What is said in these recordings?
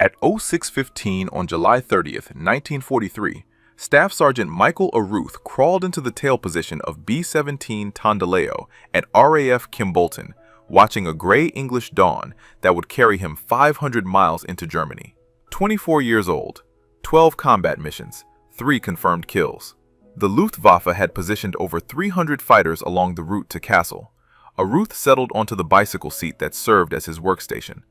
At 06:15 on July 30th, 1943, Staff Sergeant Michael Aruth crawled into the tail position of B-17 Tondaleo at RAF Kimbolton, watching a gray English dawn that would carry him 500 miles into Germany. 24 years old, 12 combat missions, 3 confirmed kills. The Luftwaffe had positioned over 300 fighters along the route to Kassel. Aruth settled onto the bicycle seat that served as his workstation.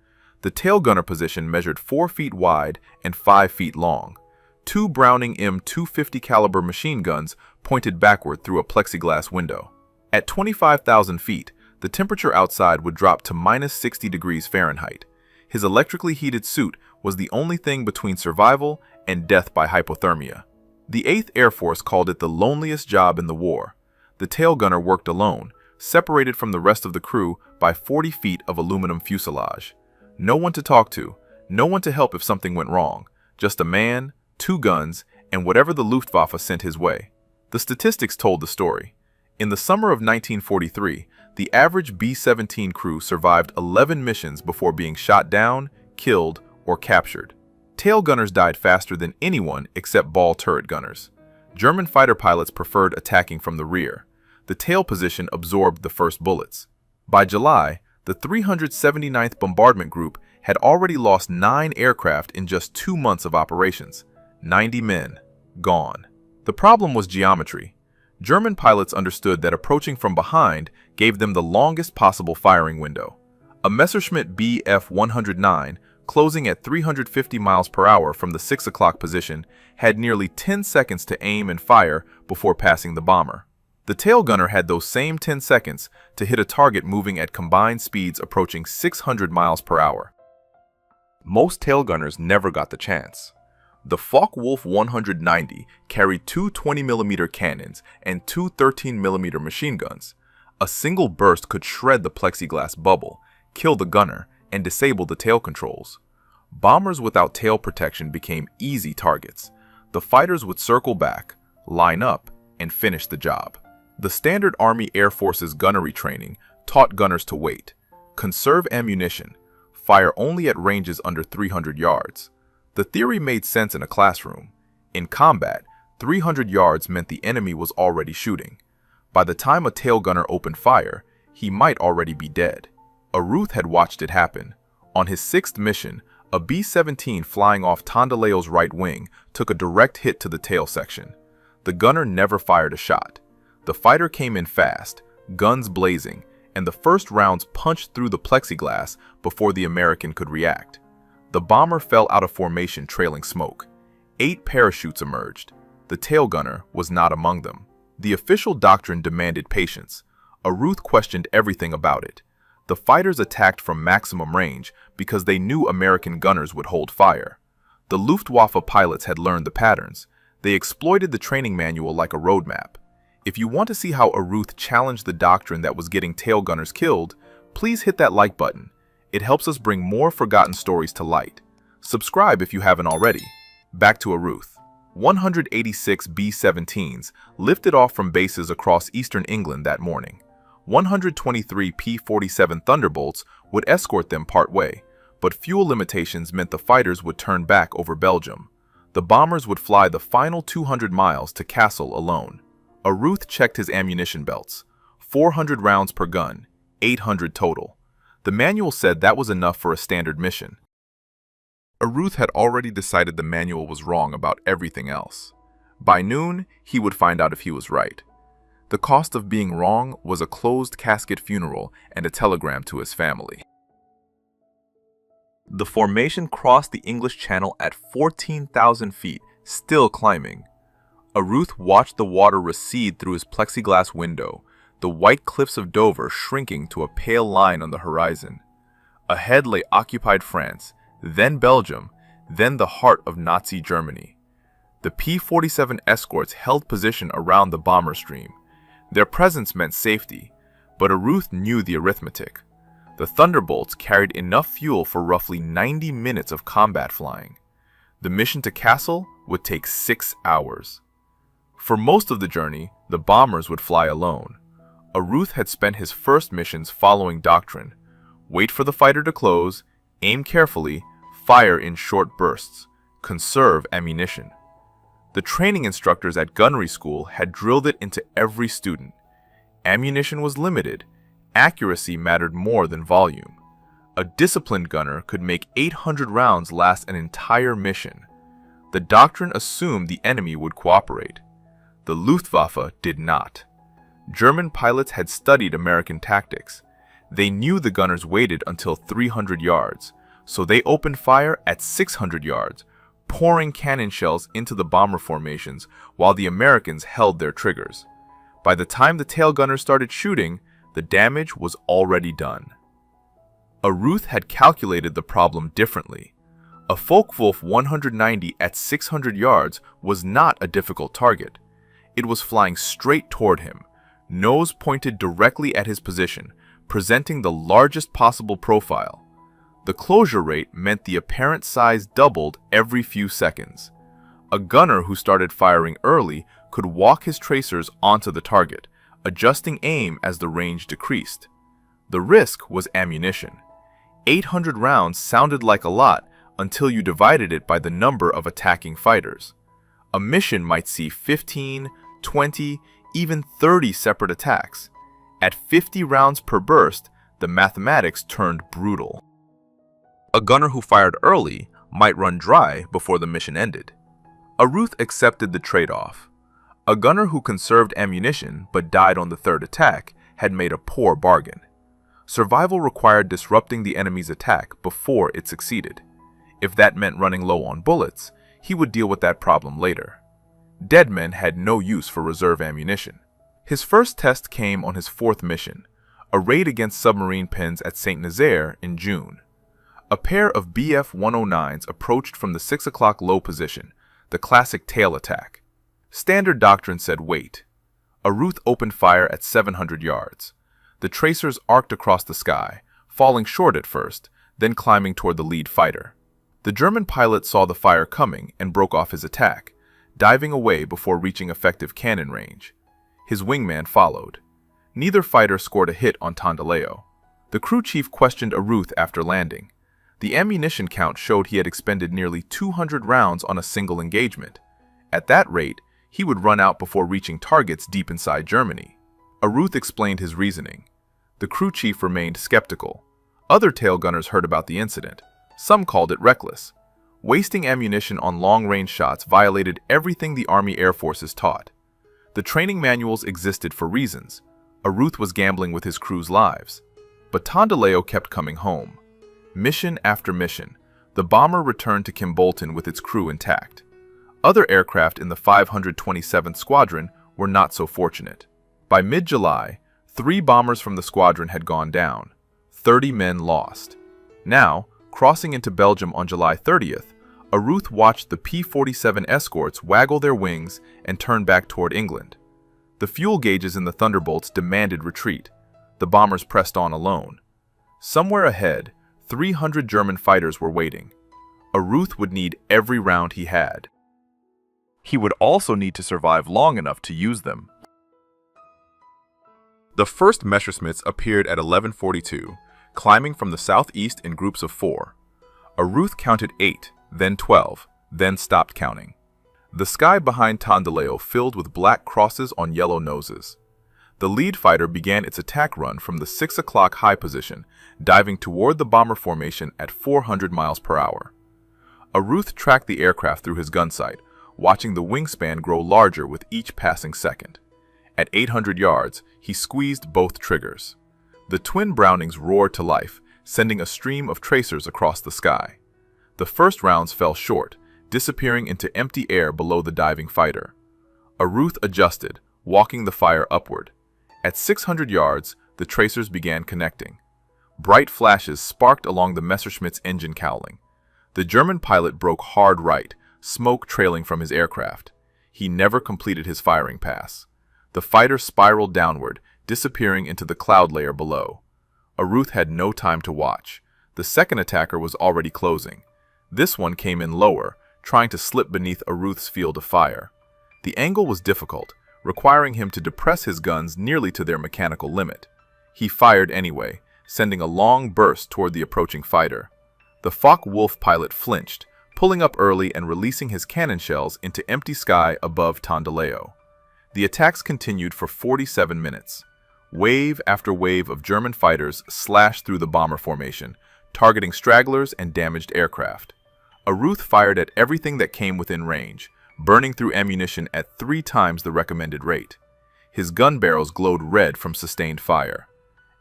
The tail gunner position measured 4 feet wide and 5 feet long. 2 Browning M250 caliber machine guns pointed backward through a plexiglass window. At 25,000 feet, the temperature outside would drop to minus 60 degrees Fahrenheit. His electrically heated suit was the only thing between survival and death by hypothermia. The 8th Air Force called it the loneliest job in the war. The tail gunner worked alone, separated from the rest of the crew by 40 feet of aluminum fuselage. No one to talk to, no one to help if something went wrong. Just a man, 2 guns, and whatever the Luftwaffe sent his way. The statistics told the story. In the summer of 1943, the average B-17 crew survived 11 missions before being shot down, killed, or captured. Tail gunners died faster than anyone except ball turret gunners. German fighter pilots preferred attacking from the rear. The tail position absorbed the first bullets. By July, the 379th Bombardment Group had already lost 9 aircraft in just 2 months of operations. 90 men, gone. The problem was geometry. German pilots understood that approaching from behind gave them the longest possible firing window. A Messerschmitt Bf 109, closing at 350 miles per hour from the 6 o'clock position, had nearly 10 seconds to aim and fire before passing the bomber. The tail gunner had those same 10 seconds to hit a target moving at combined speeds approaching 600 miles per hour. Most tail gunners never got the chance. The Focke-Wulf 190 carried 2 20mm cannons and 2 13mm machine guns. A single burst could shred the plexiglass bubble, kill the gunner, and disable the tail controls. Bombers without tail protection became easy targets. The fighters would circle back, line up, and finish the job. The Standard Army Air Force's gunnery training taught gunners to wait, conserve ammunition, fire only at ranges under 300 yards. The theory made sense in a classroom. In combat, 300 yards meant the enemy was already shooting. By the time a tail gunner opened fire, he might already be dead. Aruth had watched it happen. On his 6th mission, a B-17 flying off Tondaleo's right wing took a direct hit to the tail section. The gunner never fired a shot. The fighter came in fast, guns blazing, and the first rounds punched through the plexiglass before the American could react. The bomber fell out of formation trailing smoke. 8 parachutes emerged. The tail gunner was not among them. The official doctrine demanded patience. Aruth questioned everything about it. The fighters attacked from maximum range because they knew American gunners would hold fire. The Luftwaffe pilots had learned the patterns. They exploited the training manual like a roadmap. If you want to see how Aruth challenged the doctrine that was getting tail gunners killed, please hit that like button. It helps us bring more forgotten stories to light. Subscribe if you haven't already. Back to Aruth. 186 B-17s lifted off from bases across eastern England that morning. 123 P-47 Thunderbolts would escort them part way, but fuel limitations meant the fighters would turn back over Belgium. The bombers would fly the final 200 miles to Kassel alone. Aruth checked his ammunition belts. 400 rounds per gun, 800 total. The manual said that was enough for a standard mission. Aruth had already decided the manual was wrong about everything else. By noon, he would find out if he was right. The cost of being wrong was a closed casket funeral and a telegram to his family. The formation crossed the English Channel at 14,000 feet, still climbing. Aruth watched the water recede through his plexiglass window, the white cliffs of Dover shrinking to a pale line on the horizon. Ahead lay occupied France, then Belgium, then the heart of Nazi Germany. The P-47 escorts held position around the bomber stream. Their presence meant safety, but Aruth knew the arithmetic. The Thunderbolts carried enough fuel for roughly 90 minutes of combat flying. The mission to Kassel would take 6 hours. For most of the journey, the bombers would fly alone. Aruth had spent his first missions following doctrine. Wait for the fighter to close, aim carefully, fire in short bursts, conserve ammunition. The training instructors at gunnery school had drilled it into every student. Ammunition was limited. Accuracy mattered more than volume. A disciplined gunner could make 800 rounds last an entire mission. The doctrine assumed the enemy would cooperate. The Luftwaffe did not. German pilots had studied American tactics. They knew the gunners waited until 300 yards, so they opened fire at 600 yards, pouring cannon shells into the bomber formations while the Americans held their triggers. By the time the tail gunners started shooting, the damage was already done. Aruth had calculated the problem differently. A Focke-Wulf 190 at 600 yards was not a difficult target. It was flying straight toward him, nose pointed directly at his position, presenting the largest possible profile. The closure rate meant the apparent size doubled every few seconds. A gunner who started firing early could walk his tracers onto the target, adjusting aim as the range decreased. The risk was ammunition. 800 rounds sounded like a lot until you divided it by the number of attacking fighters. A mission might see 15, 20, even 30 separate attacks. At 50 rounds per burst, the mathematics turned brutal. A gunner who fired early might run dry before the mission ended. Aruth accepted the trade-off. A gunner who conserved ammunition but died on the third attack had made a poor bargain. Survival required disrupting the enemy's attack before it succeeded. If that meant running low on bullets, he would deal with that problem later. Dead men had no use for reserve ammunition. His first test came on his fourth mission, a raid against submarine pens at St. Nazaire in June. A pair of Bf-109s approached from the 6 o'clock low position, the classic tail attack. Standard doctrine said wait. Aruth opened fire at 700 yards. The tracers arced across the sky, falling short at first, then climbing toward the lead fighter. The German pilot saw the fire coming and broke off his attack, diving away before reaching effective cannon range. His wingman followed. Neither fighter scored a hit on Tondileo. The crew chief questioned Aruth after landing. The ammunition count showed he had expended nearly 200 rounds on a single engagement. At that rate, he would run out before reaching targets deep inside Germany. Aruth explained his reasoning. The crew chief remained skeptical. Other tail gunners heard about the incident. Some called it reckless. Wasting ammunition on long-range shots violated everything the Army Air Forces taught. The training manuals existed for reasons. Aruth was gambling with his crew's lives. But Tondileo kept coming home. Mission after mission, the bomber returned to Kimbolton with its crew intact. Other aircraft in the 527th Squadron were not so fortunate. By mid-July, 3 bombers from the squadron had gone down, 30 men lost. Now, crossing into Belgium on July 30th, Aruth watched the P-47 escorts waggle their wings and turn back toward England. The fuel gauges in the Thunderbolts demanded retreat. The bombers pressed on alone. Somewhere ahead, 300 German fighters were waiting. Aruth would need every round he had. He would also need to survive long enough to use them. The first Messerschmitts appeared at 11:42, climbing from the southeast in groups of 4. Aruth counted 8, then 12, then stopped counting. The sky behind Tondileo filled with black crosses on yellow noses. The lead fighter began its attack run from the 6 o'clock high position, diving toward the bomber formation at 400 miles per hour. Aruth tracked the aircraft through his gun sight, watching the wingspan grow larger with each passing second. At 800 yards, he squeezed both triggers. The twin Brownings roared to life, sending a stream of tracers across the sky. The first rounds fell short, disappearing into empty air below the diving fighter. Aruth adjusted, walking the fire upward. At 600 yards, the tracers began connecting. Bright flashes sparked along the Messerschmitt's engine cowling. The German pilot broke hard right, smoke trailing from his aircraft. He never completed his firing pass. The fighter spiraled downward, disappearing into the cloud layer below. Aruth had no time to watch. The second attacker was already closing. This one came in lower, trying to slip beneath Aruth's field of fire. The angle was difficult, requiring him to depress his guns nearly to their mechanical limit. He fired anyway, sending a long burst toward the approaching fighter. The Focke-Wulf pilot flinched, pulling up early and releasing his cannon shells into empty sky above Tondela. The attacks continued for 47 minutes. Wave after wave of German fighters slashed through the bomber formation, targeting stragglers and damaged aircraft. Aruth fired at everything that came within range, burning through ammunition at 3 times the recommended rate. His gun barrels glowed red from sustained fire.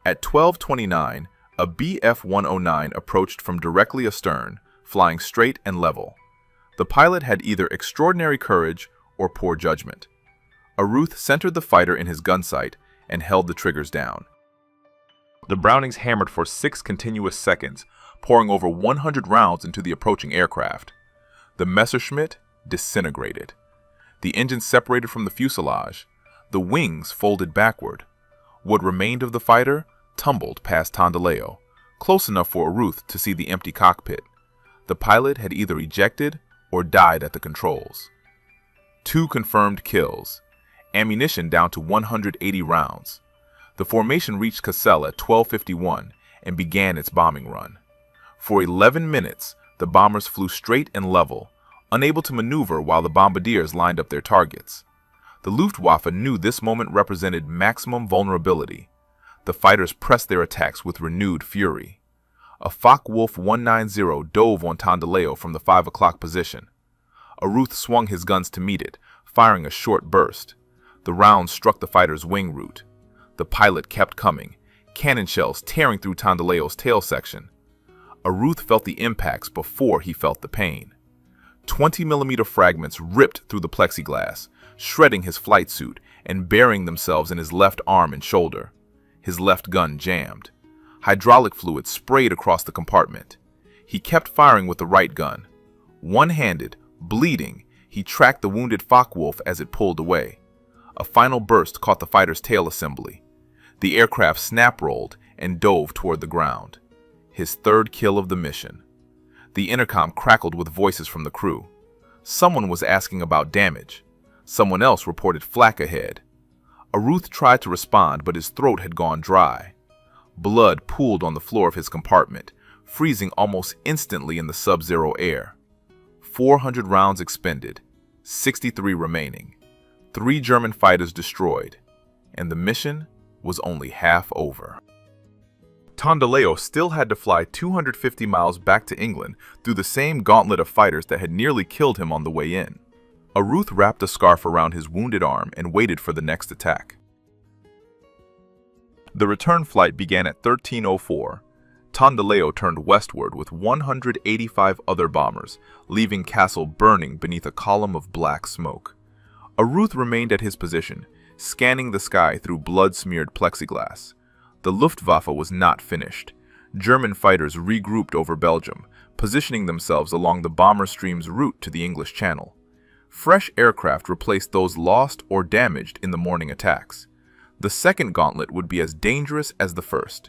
At 12:29, a Bf-109 approached from directly astern, flying straight and level. The pilot had either extraordinary courage or poor judgment. Aruth centered the fighter in his gun sight and held the triggers down. The Brownings hammered for 6 continuous seconds, pouring over 100 rounds into the approaching aircraft. The Messerschmitt disintegrated. The engine separated from the fuselage. The wings folded backward. What remained of the fighter tumbled past Tondela, close enough for Aruth to see the empty cockpit. The pilot had either ejected or died at the controls. 2 confirmed kills. Ammunition down to 180 rounds. The formation reached Cassel at 12:51 and began its bombing run. For 11 minutes, the bombers flew straight and level, unable to maneuver while the bombardiers lined up their targets. The Luftwaffe knew this moment represented maximum vulnerability. The fighters pressed their attacks with renewed fury. A Focke-Wulf 190 dove on Tondela from the 5 o'clock position. Aruth swung his guns to meet it, firing a short burst. The rounds struck the fighter's wing root. The pilot kept coming, cannon shells tearing through Tondela's tail section. Aruth felt the impacts before he felt the pain. 20-millimeter fragments ripped through the plexiglass, shredding his flight suit and burying themselves in his left arm and shoulder. His left gun jammed. Hydraulic fluid sprayed across the compartment. He kept firing with the right gun. One-handed, bleeding, he tracked the wounded Focke-Wulf as it pulled away. A final burst caught the fighter's tail assembly. The aircraft snap-rolled and dove toward the ground. His 3rd kill of the mission. The intercom crackled with voices from the crew. Someone was asking about damage. Someone else reported flak ahead. Aruth tried to respond, but his throat had gone dry. Blood pooled on the floor of his compartment, freezing almost instantly in the sub-zero air. 400 rounds expended, 63 remaining. 3 German fighters destroyed, and the mission was only half over. Tondela still had to fly 250 miles back to England through the same gauntlet of fighters that had nearly killed him on the way in. Aruth wrapped a scarf around his wounded arm and waited for the next attack. The return flight began at 13:04. Tondela turned westward with 185 other bombers, leaving Kassel burning beneath a column of black smoke. Aruth remained at his position, scanning the sky through blood-smeared plexiglass. The Luftwaffe was not finished. German fighters regrouped over Belgium, positioning themselves along the bomber stream's route to the English Channel. Fresh aircraft replaced those lost or damaged in the morning attacks. The second gauntlet would be as dangerous as the first.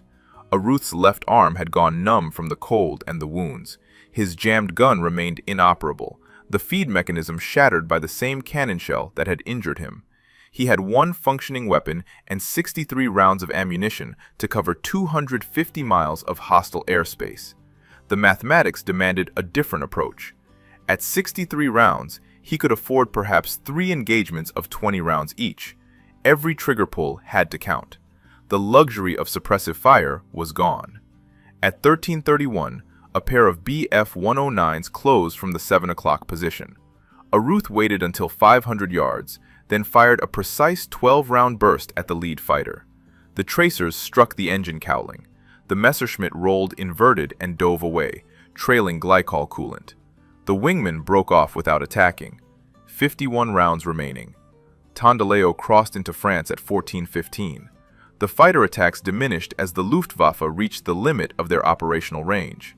Aruth's left arm had gone numb from the cold and the wounds. His jammed gun remained inoperable, the feed mechanism shattered by the same cannon shell that had injured him. He had 1 functioning weapon and 63 rounds of ammunition to cover 250 miles of hostile airspace. The mathematics demanded a different approach. At 63 rounds, he could afford perhaps 3 engagements of 20 rounds each. Every trigger pull had to count. The luxury of suppressive fire was gone. At 13:31, a pair of Bf-109s closed from the 7 o'clock position. Aruth waited until 500 yards, then fired a precise 12-round burst at the lead fighter. The tracers struck the engine cowling. The Messerschmitt rolled inverted and dove away, trailing glycol coolant. The wingman broke off without attacking. 51 rounds remaining. Tondela crossed into France at 14:15. The fighter attacks diminished as the Luftwaffe reached the limit of their operational range.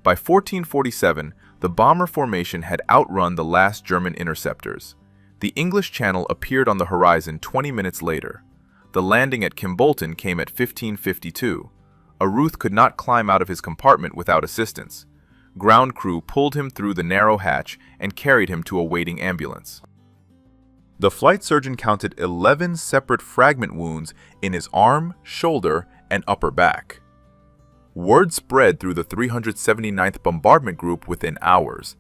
By 14:47, the bomber formation had outrun the last German interceptors. The English Channel appeared on the horizon 20 minutes later. The landing at Kimbolton came at 15:52. Aruth could not climb out of his compartment without assistance. Ground crew pulled him through the narrow hatch and carried him to a waiting ambulance. The flight surgeon counted 11 separate fragment wounds in his arm, shoulder, and upper back. Word spread through the 379th Bombardment Group within hours.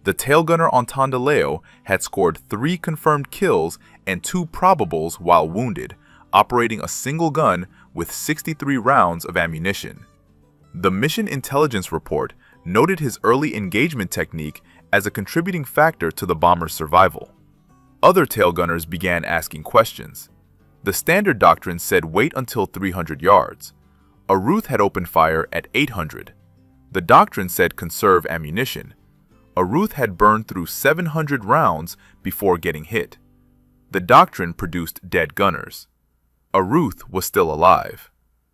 The tail gunner on Tandaleo had scored 3 confirmed kills and 2 probables while wounded, operating a single gun with 63 rounds of ammunition. The Mission Intelligence Report noted his early engagement technique as a contributing factor to the bomber's survival. Other tail gunners began asking questions. The Standard Doctrine said wait until 300 yards. Aruth had opened fire at 800. The Doctrine said conserve ammunition. Aruth had burned through 700 rounds before getting hit. The Doctrine produced dead gunners. Aruth was still alive.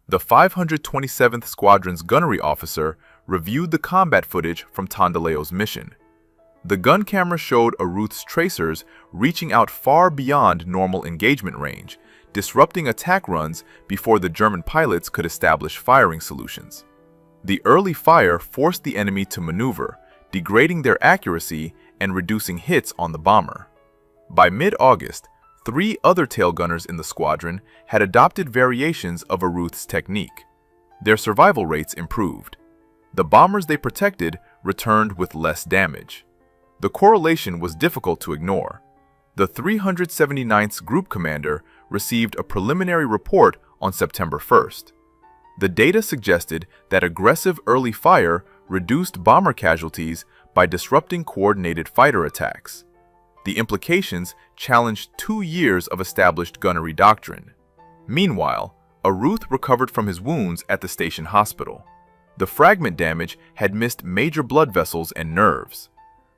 The 527th Squadron's gunnery officer reviewed the combat footage from Tandaleo's mission. The gun camera showed Aruth's tracers reaching out far beyond normal engagement range, disrupting attack runs before the German pilots could establish firing solutions. The early fire forced the enemy to maneuver, degrading their accuracy and reducing hits on the bomber. By mid-August, 3 other tail gunners in the squadron had adopted variations of Aruth's technique. Their survival rates improved. The bombers they protected returned with less damage. The correlation was difficult to ignore. The 379th Group Commander received a preliminary report on September 1st. The data suggested that aggressive early fire reduced bomber casualties by disrupting coordinated fighter attacks. The implications challenged 2 years of established gunnery doctrine. Meanwhile, Aruth recovered from his wounds at the station hospital. The fragment damage had missed major blood vessels and nerves.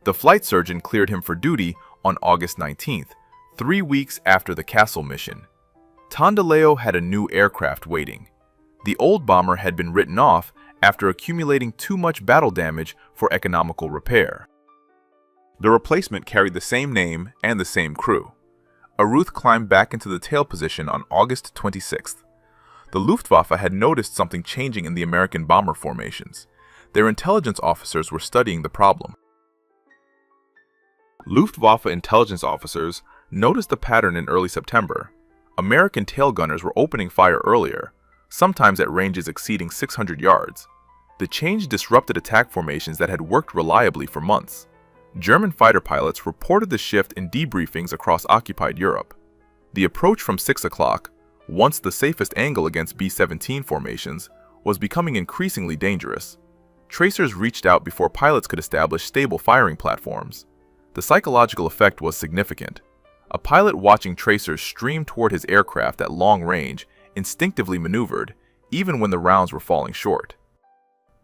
The flight surgeon cleared him for duty on August 19th, 3 weeks after the Castle mission. Tandaleo had a new aircraft waiting. The old bomber had been written off after accumulating too much battle damage for economical repair. The replacement carried the same name and the same crew. Aruth climbed back into the tail position on August 26th. The Luftwaffe had noticed something changing in the American bomber formations. Their intelligence officers were studying the problem. Luftwaffe intelligence officers noticed the pattern in early September. American tail gunners were opening fire earlier, sometimes at ranges exceeding 600 yards. The change disrupted attack formations that had worked reliably for months. German fighter pilots reported the shift in debriefings across occupied Europe. The approach from 6 o'clock, once the safest angle against B-17 formations, was becoming increasingly dangerous. Tracers reached out before pilots could establish stable firing platforms. The psychological effect was significant. A pilot watching tracers stream toward his aircraft at long range instinctively maneuvered, even when the rounds were falling short.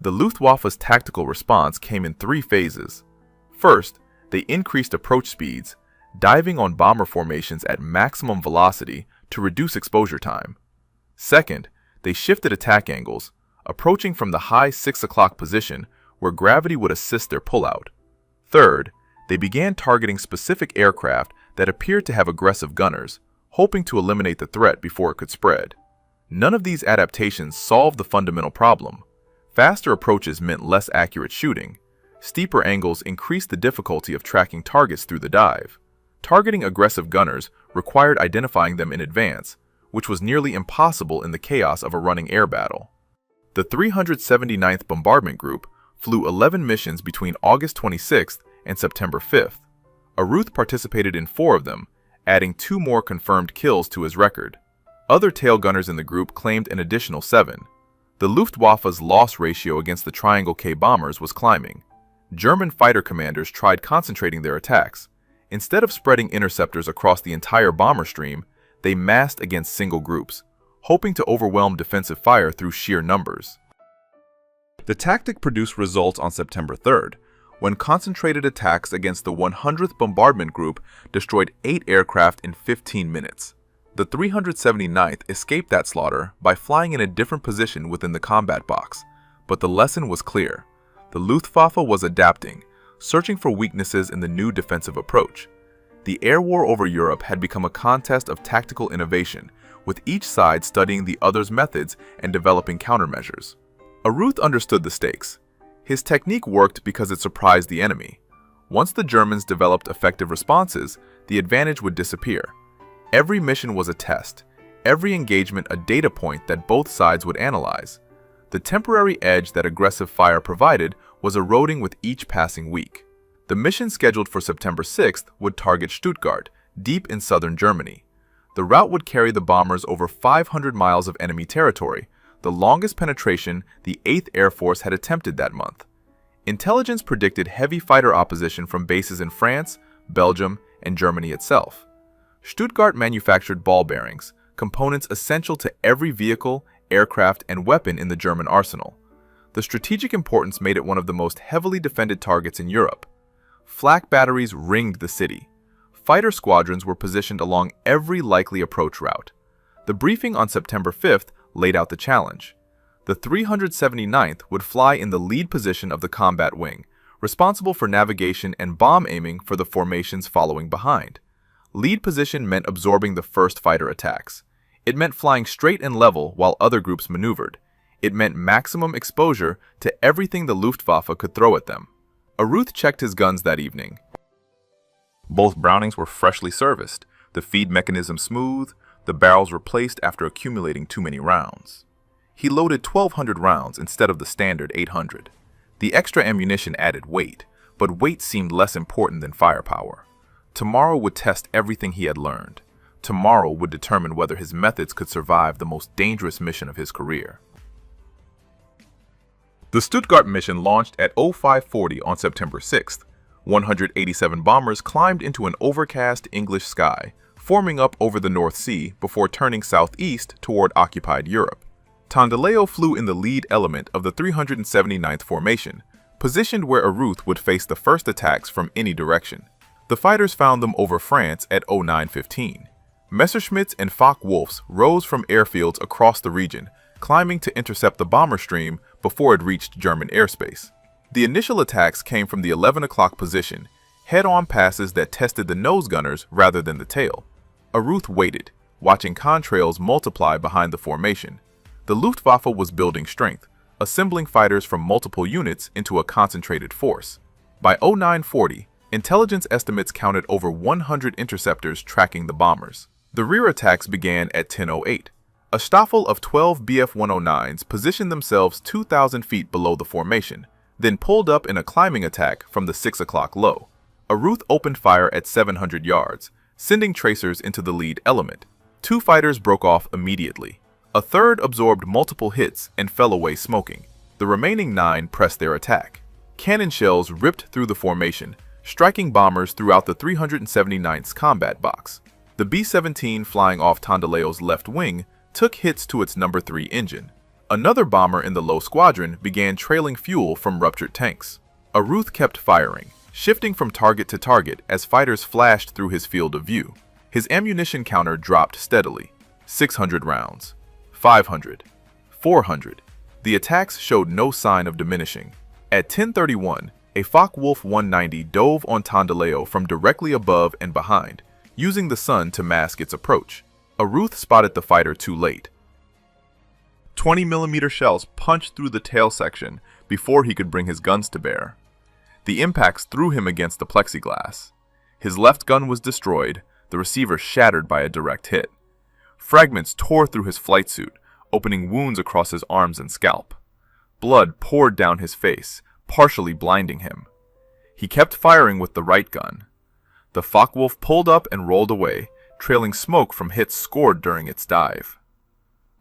The Luftwaffe's tactical response came in 3 phases. First, they increased approach speeds, diving on bomber formations at maximum velocity to reduce exposure time. Second, they shifted attack angles, approaching from the high 6 o'clock position where gravity would assist their pullout. Third, they began targeting specific aircraft that appeared to have aggressive gunners, hoping to eliminate the threat before it could spread. None of these adaptations solved the fundamental problem. Faster approaches meant less accurate shooting. Steeper angles increased the difficulty of tracking targets through the dive. Targeting aggressive gunners required identifying them in advance, which was nearly impossible in the chaos of a running air battle. The 379th Bombardment Group flew 11 missions between August 26th and September 5th. Aruth participated in 4 of them, adding 2 more confirmed kills to his record. Other tail gunners in the group claimed an additional 7. The Luftwaffe's loss ratio against the Triangle K bombers was climbing. German fighter commanders tried concentrating their attacks. Instead of spreading interceptors across the entire bomber stream, they massed against single groups, hoping to overwhelm defensive fire through sheer numbers. The tactic produced results on September 3rd, when concentrated attacks against the 100th Bombardment Group destroyed 8 aircraft in 15 minutes. The 379th escaped that slaughter by flying in a different position within the combat box, but the lesson was clear. The Luftwaffe was adapting, searching for weaknesses in the new defensive approach. The air war over Europe had become a contest of tactical innovation, with each side studying the other's methods and developing countermeasures. Aruth understood the stakes. His technique worked because it surprised the enemy. Once the Germans developed effective responses, the advantage would disappear. Every mission was a test, every engagement a data point that both sides would analyze. The temporary edge that aggressive fire provided was eroding with each passing week. The mission scheduled for September 6th would target Stuttgart, deep in southern Germany. The route would carry the bombers over 500 miles of enemy territory, the longest penetration the 8th Air Force had attempted that month. Intelligence predicted heavy fighter opposition from bases in France, Belgium, and Germany itself. Stuttgart manufactured ball bearings, components essential to every vehicle, aircraft, and weapon in the German arsenal. The strategic importance made it one of the most heavily defended targets in Europe. Flak batteries ringed the city. Fighter squadrons were positioned along every likely approach route. The briefing on September 5th laid out the challenge. The 379th would fly in the lead position of the combat wing, responsible for navigation and bomb aiming for the formations following behind. Lead position meant absorbing the first fighter attacks. It meant flying straight and level while other groups maneuvered. It meant maximum exposure to everything the Luftwaffe could throw at them. Aruth checked his guns that evening. Both Brownings were freshly serviced, the feed mechanism smooth, the barrels replaced after accumulating too many rounds. He loaded 1,200 rounds instead of the standard 800. The extra ammunition added weight, but weight seemed less important than firepower. Tomorrow would test everything he had learned. Tomorrow would determine whether his methods could survive the most dangerous mission of his career. The Stuttgart mission launched at 0540 on September 6th. 187 bombers climbed into an overcast English sky, forming up over the North Sea before turning southeast toward occupied Europe. Tondileo flew in the lead element of the 379th Formation, positioned where Aruth would face the first attacks from any direction. The fighters found them over France at 0915. Messerschmitts and Focke-Wulfs rose from airfields across the region, climbing to intercept the bomber stream before it reached German airspace. The initial attacks came from the 11 o'clock position, head-on passes that tested the nose gunners rather than the tail. Aruth waited, watching contrails multiply behind the formation. The Luftwaffe was building strength, assembling fighters from multiple units into a concentrated force. By 0940, intelligence estimates counted over 100 interceptors tracking the bombers. The rear attacks began at 10:08. A staffel of 12 Bf-109s positioned themselves 2,000 feet below the formation, then pulled up in a climbing attack from the 6 o'clock low. Aruth opened fire at 700 yards, sending tracers into the lead element. 2 fighters broke off immediately. A third absorbed multiple hits and fell away smoking. The remaining 9 pressed their attack. Cannon shells ripped through the formation, striking bombers throughout the 379th's combat box. The B-17 flying off Tondileo's left wing took hits to its number 3 engine. Another bomber in the low squadron began trailing fuel from ruptured tanks. Aruth kept firing, shifting from target to target as fighters flashed through his field of view. His ammunition counter dropped steadily. 600 rounds. 500. 400. The attacks showed no sign of diminishing. At 10:31, a Focke-Wulf 190 dove on Tondileo from directly above and behind, using the sun to mask its approach. Aruth spotted the fighter too late. 20mm shells punched through the tail section before he could bring his guns to bear. The impacts threw him against the plexiglass. His left gun was destroyed, the receiver shattered by a direct hit. Fragments tore through his flight suit, opening wounds across his arms and scalp. Blood poured down his face, partially blinding him. He kept firing with the right gun. The Focke-Wulf pulled up and rolled away, trailing smoke from hits scored during its dive.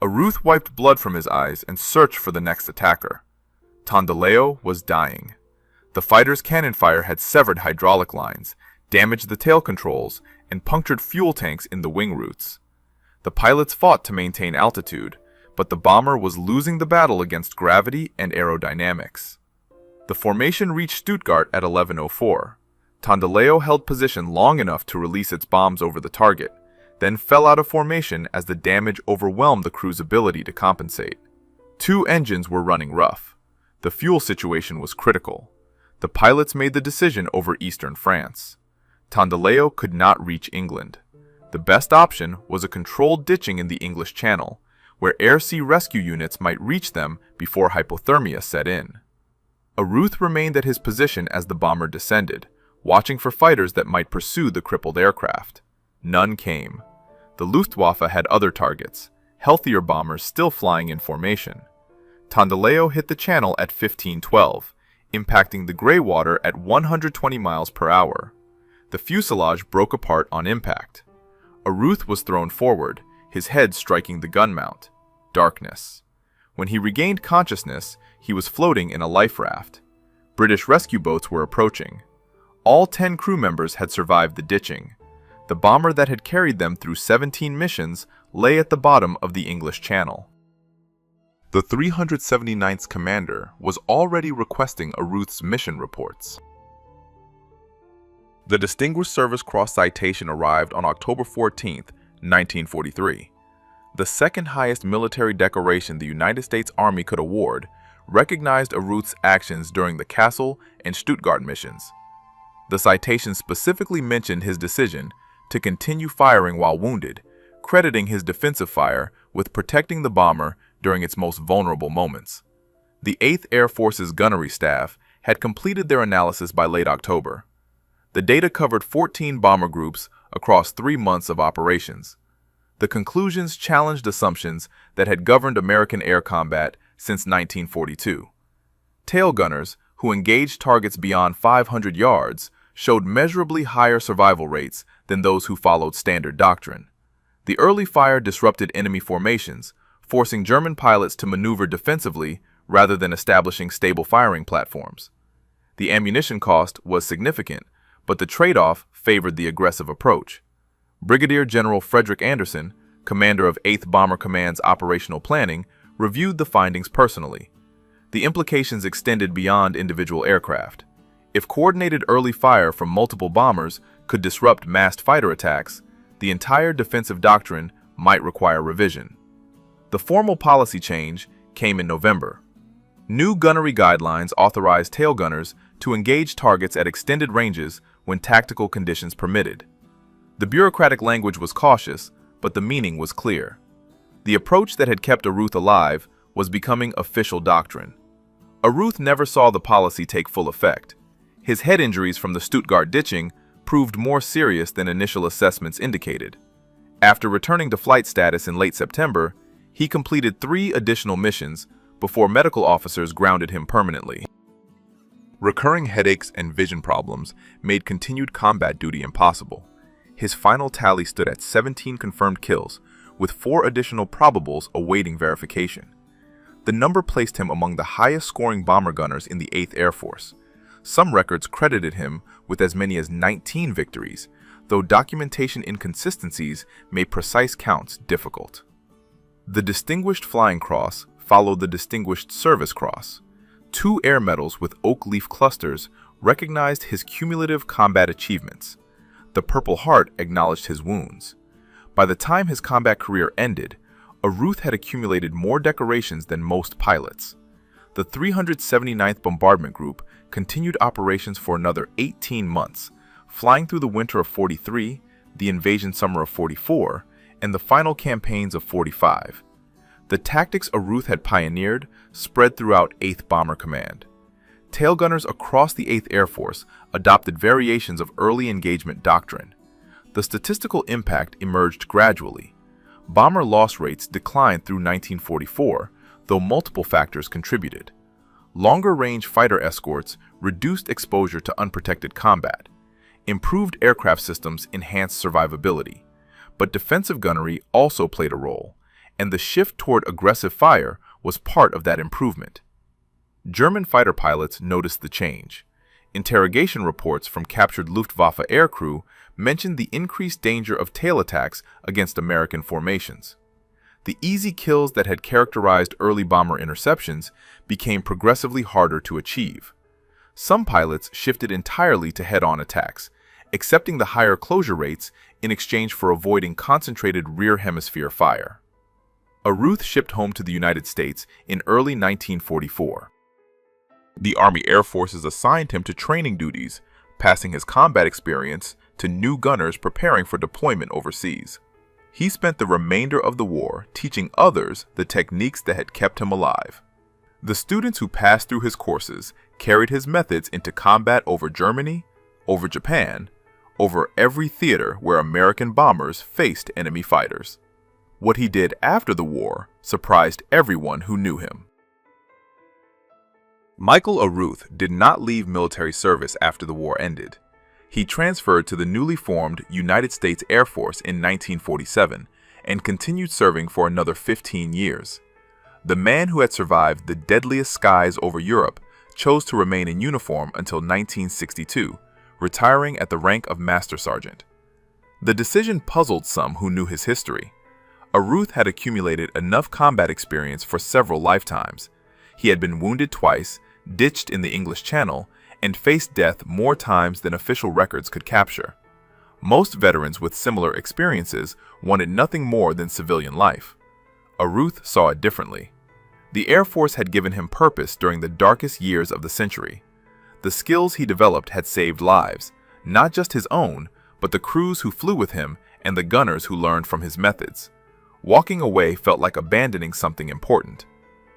Aruth wiped blood from his eyes and searched for the next attacker. Tondileo was dying. The fighter's cannon fire had severed hydraulic lines, damaged the tail controls, and punctured fuel tanks in the wing roots. The pilots fought to maintain altitude, but the bomber was losing the battle against gravity and aerodynamics. The formation reached Stuttgart at 11:04. Tondileo held position long enough to release its bombs over the target, then fell out of formation as the damage overwhelmed the crew's ability to compensate. 2 engines were running rough. The fuel situation was critical. The pilots made the decision over eastern France. Tondileo could not reach England. The best option was a controlled ditching in the English Channel, where air-sea rescue units might reach them before hypothermia set in. Aruth remained at his position as the bomber descended, watching for fighters that might pursue the crippled aircraft. None came. The Luftwaffe had other targets, healthier bombers still flying in formation. Tondileo hit the channel at 1512, impacting the gray water at 120 miles per hour. The fuselage broke apart on impact. Aruth was thrown forward, his head striking the gun mount. Darkness. When he regained consciousness, he was floating in a life raft. British rescue boats were approaching. All 10 crew members had survived the ditching. The bomber that had carried them through 17 missions lay at the bottom of the English Channel. The 379th commander was already requesting Aruth's mission reports. The Distinguished Service Cross citation arrived on October 14, 1943. The second highest military decoration the United States Army could award, recognized Aruth's actions during the Kassel and Stuttgart missions. The citation specifically mentioned his decision to continue firing while wounded, crediting his defensive fire with protecting the bomber during its most vulnerable moments. The 8th Air Force's gunnery staff had completed their analysis by late October. The data covered 14 bomber groups across 3 months of operations. The conclusions challenged assumptions that had governed American air combat since 1942. Tail gunners, who engaged targets beyond 500 yards, showed measurably higher survival rates than those who followed standard doctrine. The early fire disrupted enemy formations, forcing German pilots to maneuver defensively rather than establishing stable firing platforms. The ammunition cost was significant, but the trade-off favored the aggressive approach. Brigadier General Frederick Anderson, commander of 8th Bomber Command's operational planning, reviewed the findings personally. The implications extended beyond individual aircraft. If coordinated early fire from multiple bombers could disrupt massed fighter attacks, the entire defensive doctrine might require revision. The formal policy change came in November. New gunnery guidelines authorized tail gunners to engage targets at extended ranges when tactical conditions permitted. The bureaucratic language was cautious, but the meaning was clear. The approach that had kept Aruth alive was becoming official doctrine. Aruth never saw the policy take full effect. His head injuries from the Stuttgart ditching proved more serious than initial assessments indicated. After returning to flight status in late September, he completed 3 additional missions before medical officers grounded him permanently. Recurring headaches and vision problems made continued combat duty impossible. His final tally stood at 17 confirmed kills, with 4 additional probables awaiting verification. The number placed him among the highest-scoring bomber gunners in the 8th Air Force. Some records credited him with as many as 19 victories, though documentation inconsistencies made precise counts difficult. The Distinguished Flying Cross followed the Distinguished Service Cross. 2 air medals with oak leaf clusters recognized his cumulative combat achievements. The Purple Heart acknowledged his wounds. By the time his combat career ended, Aruth had accumulated more decorations than most pilots. The 379th Bombardment Group continued operations for another 18 months, flying through the winter of 43, the invasion summer of 44, and the final campaigns of 45. The tactics Aruth had pioneered spread throughout 8th Bomber Command. Tail gunners across the 8th Air Force adopted variations of early engagement doctrine. The statistical impact emerged gradually. Bomber loss rates declined through 1944, though multiple factors contributed. Longer-range fighter escorts reduced exposure to unprotected combat. Improved aircraft systems enhanced survivability. But defensive gunnery also played a role, and the shift toward aggressive fire was part of that improvement. German fighter pilots noticed the change. Interrogation reports from captured Luftwaffe aircrew mentioned the increased danger of tail attacks against American formations. The easy kills that had characterized early bomber interceptions became progressively harder to achieve. Some pilots shifted entirely to head-on attacks, accepting the higher closure rates in exchange for avoiding concentrated rear hemisphere fire. Aruth shipped home to the United States in early 1944. The Army Air Forces assigned him to training duties, passing his combat experience to new gunners preparing for deployment overseas. He spent the remainder of the war teaching others the techniques that had kept him alive. The students who passed through his courses carried his methods into combat over Germany, over Japan, over every theater where American bombers faced enemy fighters. What he did after the war surprised everyone who knew him. Michael Aruth did not leave military service after the war ended. He transferred to the newly formed United States Air Force in 1947 and continued serving for another 15 years. The man who had survived the deadliest skies over Europe chose to remain in uniform until 1962, retiring at the rank of Master Sergeant. The decision puzzled some who knew his history. Aruth had accumulated enough combat experience for several lifetimes. He had been wounded twice, ditched in the English Channel, and faced death more times than official records could capture. Most veterans with similar experiences wanted nothing more than civilian life. Aruth saw it differently. The Air Force had given him purpose during the darkest years of the century. The skills he developed had saved lives, not just his own, but the crews who flew with him and the gunners who learned from his methods. Walking away felt like abandoning something important.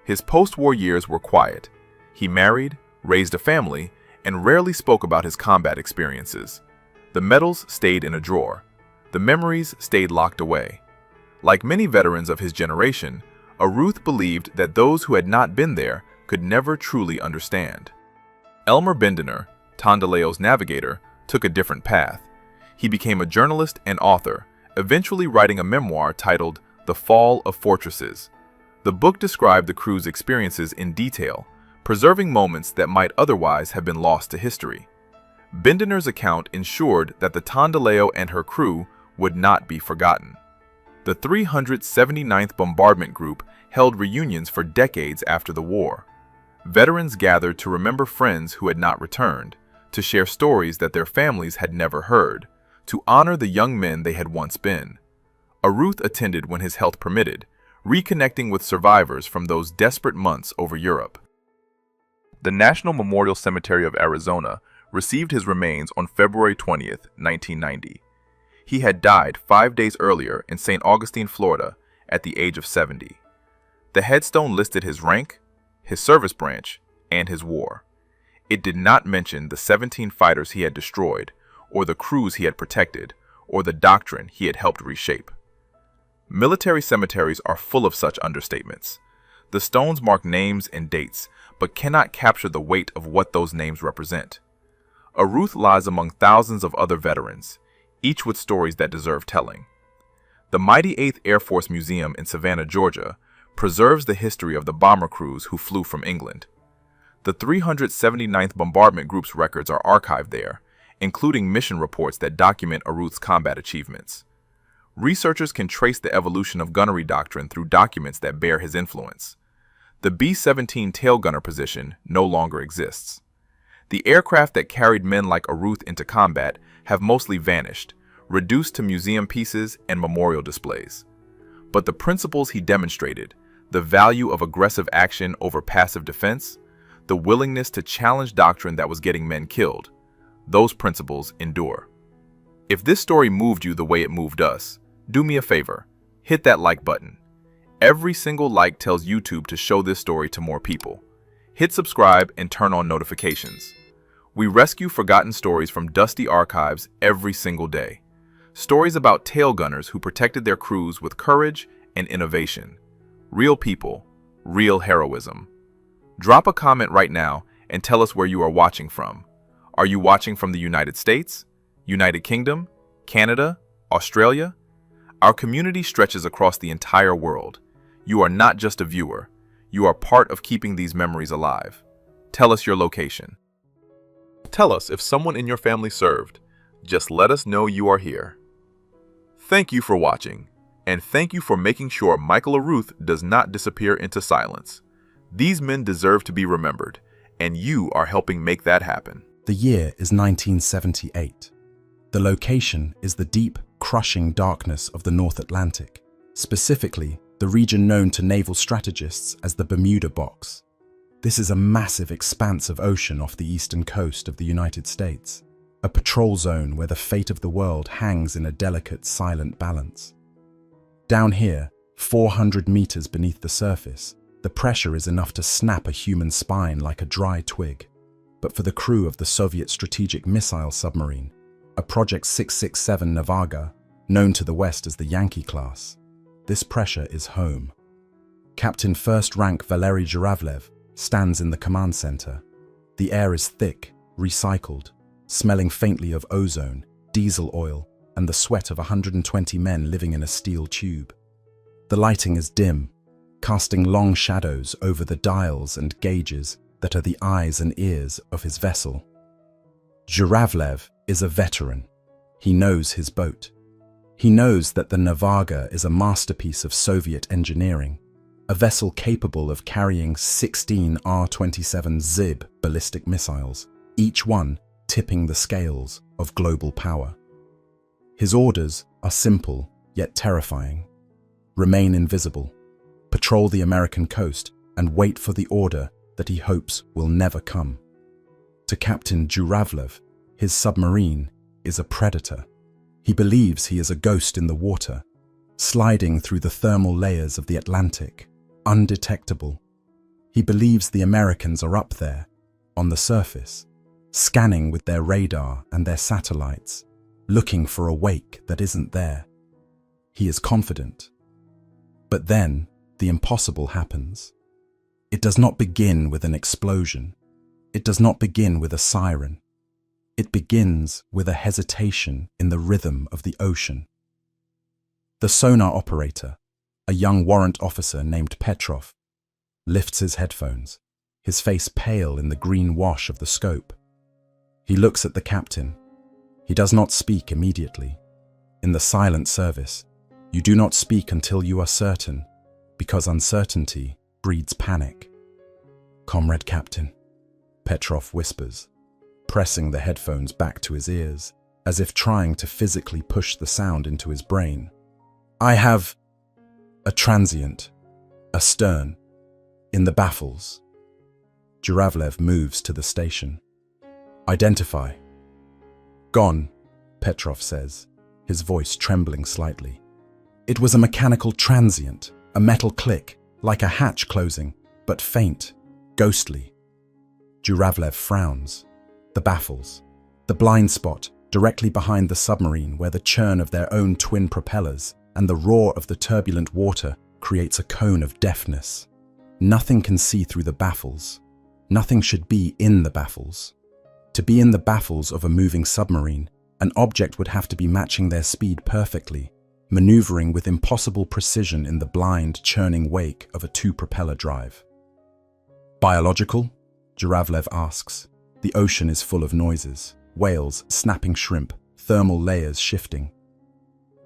His post-war years were quiet. He married, raised a family, and rarely spoke about his combat experiences. The medals stayed in a drawer. The memories stayed locked away. Like many veterans of his generation, Aruth believed that those who had not been there could never truly understand. Elmer Bendener, Tondeleo's navigator, took a different path. He became a journalist and author, eventually writing a memoir titled The Fall of Fortresses. The book described the crew's experiences in detail, preserving moments that might otherwise have been lost to history. Bendener's account ensured that the Tondileo and her crew would not be forgotten. The 379th Bombardment Group held reunions for decades after the war. Veterans gathered to remember friends who had not returned, to share stories that their families had never heard, to honor the young men they had once been. Aruth attended when his health permitted, reconnecting with survivors from those desperate months over Europe. The National Memorial Cemetery of Arizona received his remains on February 20th, 1990. He had died 5 days earlier in St. Augustine, Florida, at the age of 70. The headstone listed his rank, his service branch, and his war. It did not mention the 17 fighters he had destroyed, or the crews he had protected, or the doctrine he had helped reshape. Military cemeteries are full of such understatements. The stones mark names and dates, but cannot capture the weight of what those names represent. Aruth lies among thousands of other veterans, each with stories that deserve telling. The mighty 8th Air Force Museum in Savannah, Georgia, preserves the history of the bomber crews who flew from England. The 379th Bombardment Group's records are archived there, including mission reports that document Aruth's combat achievements. Researchers can trace the evolution of gunnery doctrine through documents that bear his influence. The B-17 tail gunner position no longer exists. The aircraft that carried men like Aruth into combat have mostly vanished, reduced to museum pieces and memorial displays. But the principles he demonstrated, the value of aggressive action over passive defense, the willingness to challenge doctrine that was getting men killed, those principles endure. If this story moved you the way it moved us, do me a favor, hit that like button. Every single like tells YouTube to show this story to more people. Hit subscribe and turn on notifications. We rescue forgotten stories from dusty archives every single day. Stories about tail gunners who protected their crews with courage and innovation. Real people, real heroism. Drop a comment right now and tell us where you are watching from. Are you watching from the United States, United Kingdom, Canada, Australia? Our community stretches across the entire world. You are not just a viewer. You are part of keeping these memories alive. Tell us your location. Tell us if someone in your family served. Just let us know you are here. Thank you for watching, and thank you for making sure Michael Aruth does not disappear into silence. These men deserve to be remembered, and you are helping make that happen. The year is 1978. The location is the deep, crushing darkness of the North Atlantic, specifically the region known to naval strategists as the Bermuda Box. This is a massive expanse of ocean off the eastern coast of the United States, a patrol zone where the fate of the world hangs in a delicate, silent balance. Down here, 400 meters beneath the surface, the pressure is enough to snap a human spine like a dry twig. But for the crew of the Soviet strategic missile submarine, a Project 667 Navaga, known to the West as the Yankee class, this pressure is home. Captain First Rank Valery Zhuravlev stands in the command center. The air is thick, recycled, smelling faintly of ozone, diesel oil, and the sweat of 120 men living in a steel tube. The lighting is dim, casting long shadows over the dials and gauges that are the eyes and ears of his vessel. Zhuravlev is a veteran. He knows his boat. He knows that the Navaga is a masterpiece of Soviet engineering, a vessel capable of carrying 16 R-27 Zib ballistic missiles, each one tipping the scales of global power. His orders are simple yet terrifying. Remain invisible, patrol the American coast, and wait for the order that he hopes will never come. To Captain Zhuravlev, his submarine is a predator. He believes he is a ghost in the water, sliding through the thermal layers of the Atlantic, undetectable. He believes the Americans are up there, on the surface, scanning with their radar and their satellites, looking for a wake that isn't there. He is confident. But then, the impossible happens. It does not begin with an explosion. It does not begin with a siren. It begins with a hesitation in the rhythm of the ocean. The sonar operator, a young warrant officer named Petrov, lifts his headphones, his face pale in the green wash of the scope. He looks at the captain. He does not speak immediately. In the silent service, you do not speak until you are certain, because uncertainty breeds panic. "Comrade Captain," Petrov whispers, pressing the headphones back to his ears, as if trying to physically push the sound into his brain. "I have a transient, astern, in the baffles." Zhuravlev moves to the station. "Identify." "Gone," Petrov says, his voice trembling slightly. "It was a mechanical transient, a metal click, like a hatch closing, but faint, ghostly." Zhuravlev frowns. The baffles, the blind spot directly behind the submarine where the churn of their own twin propellers and the roar of the turbulent water creates a cone of deafness. Nothing can see through the baffles. Nothing should be in the baffles. To be in the baffles of a moving submarine, an object would have to be matching their speed perfectly, maneuvering with impossible precision in the blind, churning wake of a two-propeller drive. "Biological?" Zhuravlev asks. The ocean is full of noises, whales, snapping shrimp, thermal layers shifting.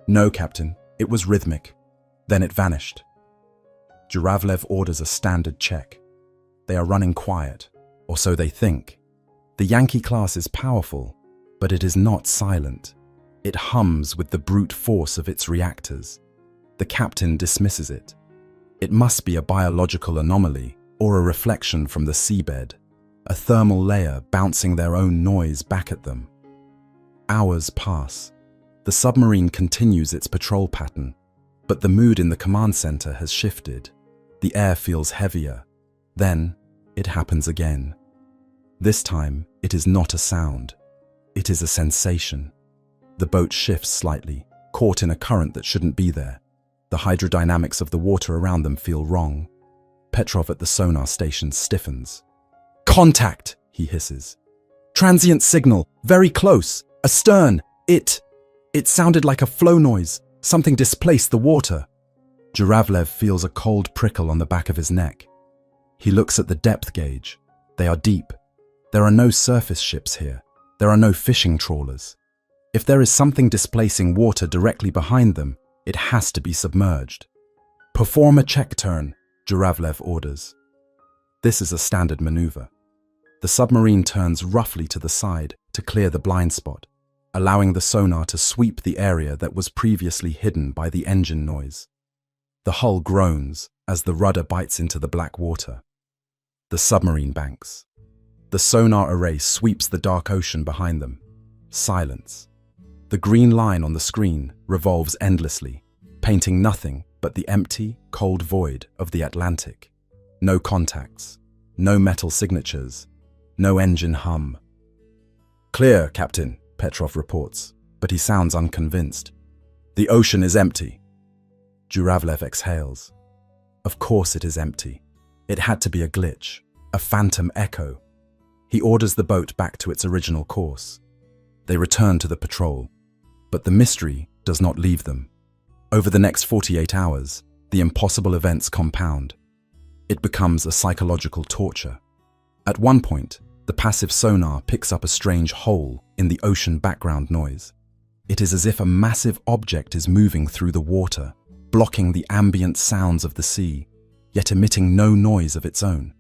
"No, Captain, it was rhythmic. Then it vanished." Zhuravlev orders a standard check. They are running quiet, or so they think. The Yankee class is powerful, but it is not silent. It hums with the brute force of its reactors. The captain dismisses it. It must be a biological anomaly or a reflection from the seabed, a thermal layer bouncing their own noise back at them. Hours pass. The submarine continues its patrol pattern, but the mood in the command center has shifted. The air feels heavier. Then it happens again. This time, it is not a sound. It is a sensation. The boat shifts slightly, caught in a current that shouldn't be there. The hydrodynamics of the water around them feel wrong. Petrov at the sonar station stiffens. "Contact!" he hisses. "Transient signal, very close, astern. It sounded like a flow noise. Something displaced the water." Zhuravlev feels a cold prickle on the back of his neck. He looks at the depth gauge. They are deep. There are no surface ships here. There are no fishing trawlers. If there is something displacing water directly behind them, it has to be submerged. "Perform a check turn," Zhuravlev orders. This is a standard maneuver. The submarine turns roughly to the side to clear the blind spot, allowing the sonar to sweep the area that was previously hidden by the engine noise. The hull groans as the rudder bites into the black water. The submarine banks. The sonar array sweeps the dark ocean behind them. Silence. The green line on the screen revolves endlessly, painting nothing but the empty, cold void of the Atlantic. No contacts, no metal signatures, no engine hum. "Clear, Captain," Petrov reports, but he sounds unconvinced. "The ocean is empty." Zhuravlev exhales. Of course it is empty. It had to be a glitch. A phantom echo. He orders the boat back to its original course. They return to the patrol, but the mystery does not leave them. Over the next 48 hours, the impossible events compound. It becomes a psychological torture. At one point, the passive sonar picks up a strange hole in the ocean background noise. It is as if a massive object is moving through the water, blocking the ambient sounds of the sea, yet emitting no noise of its own.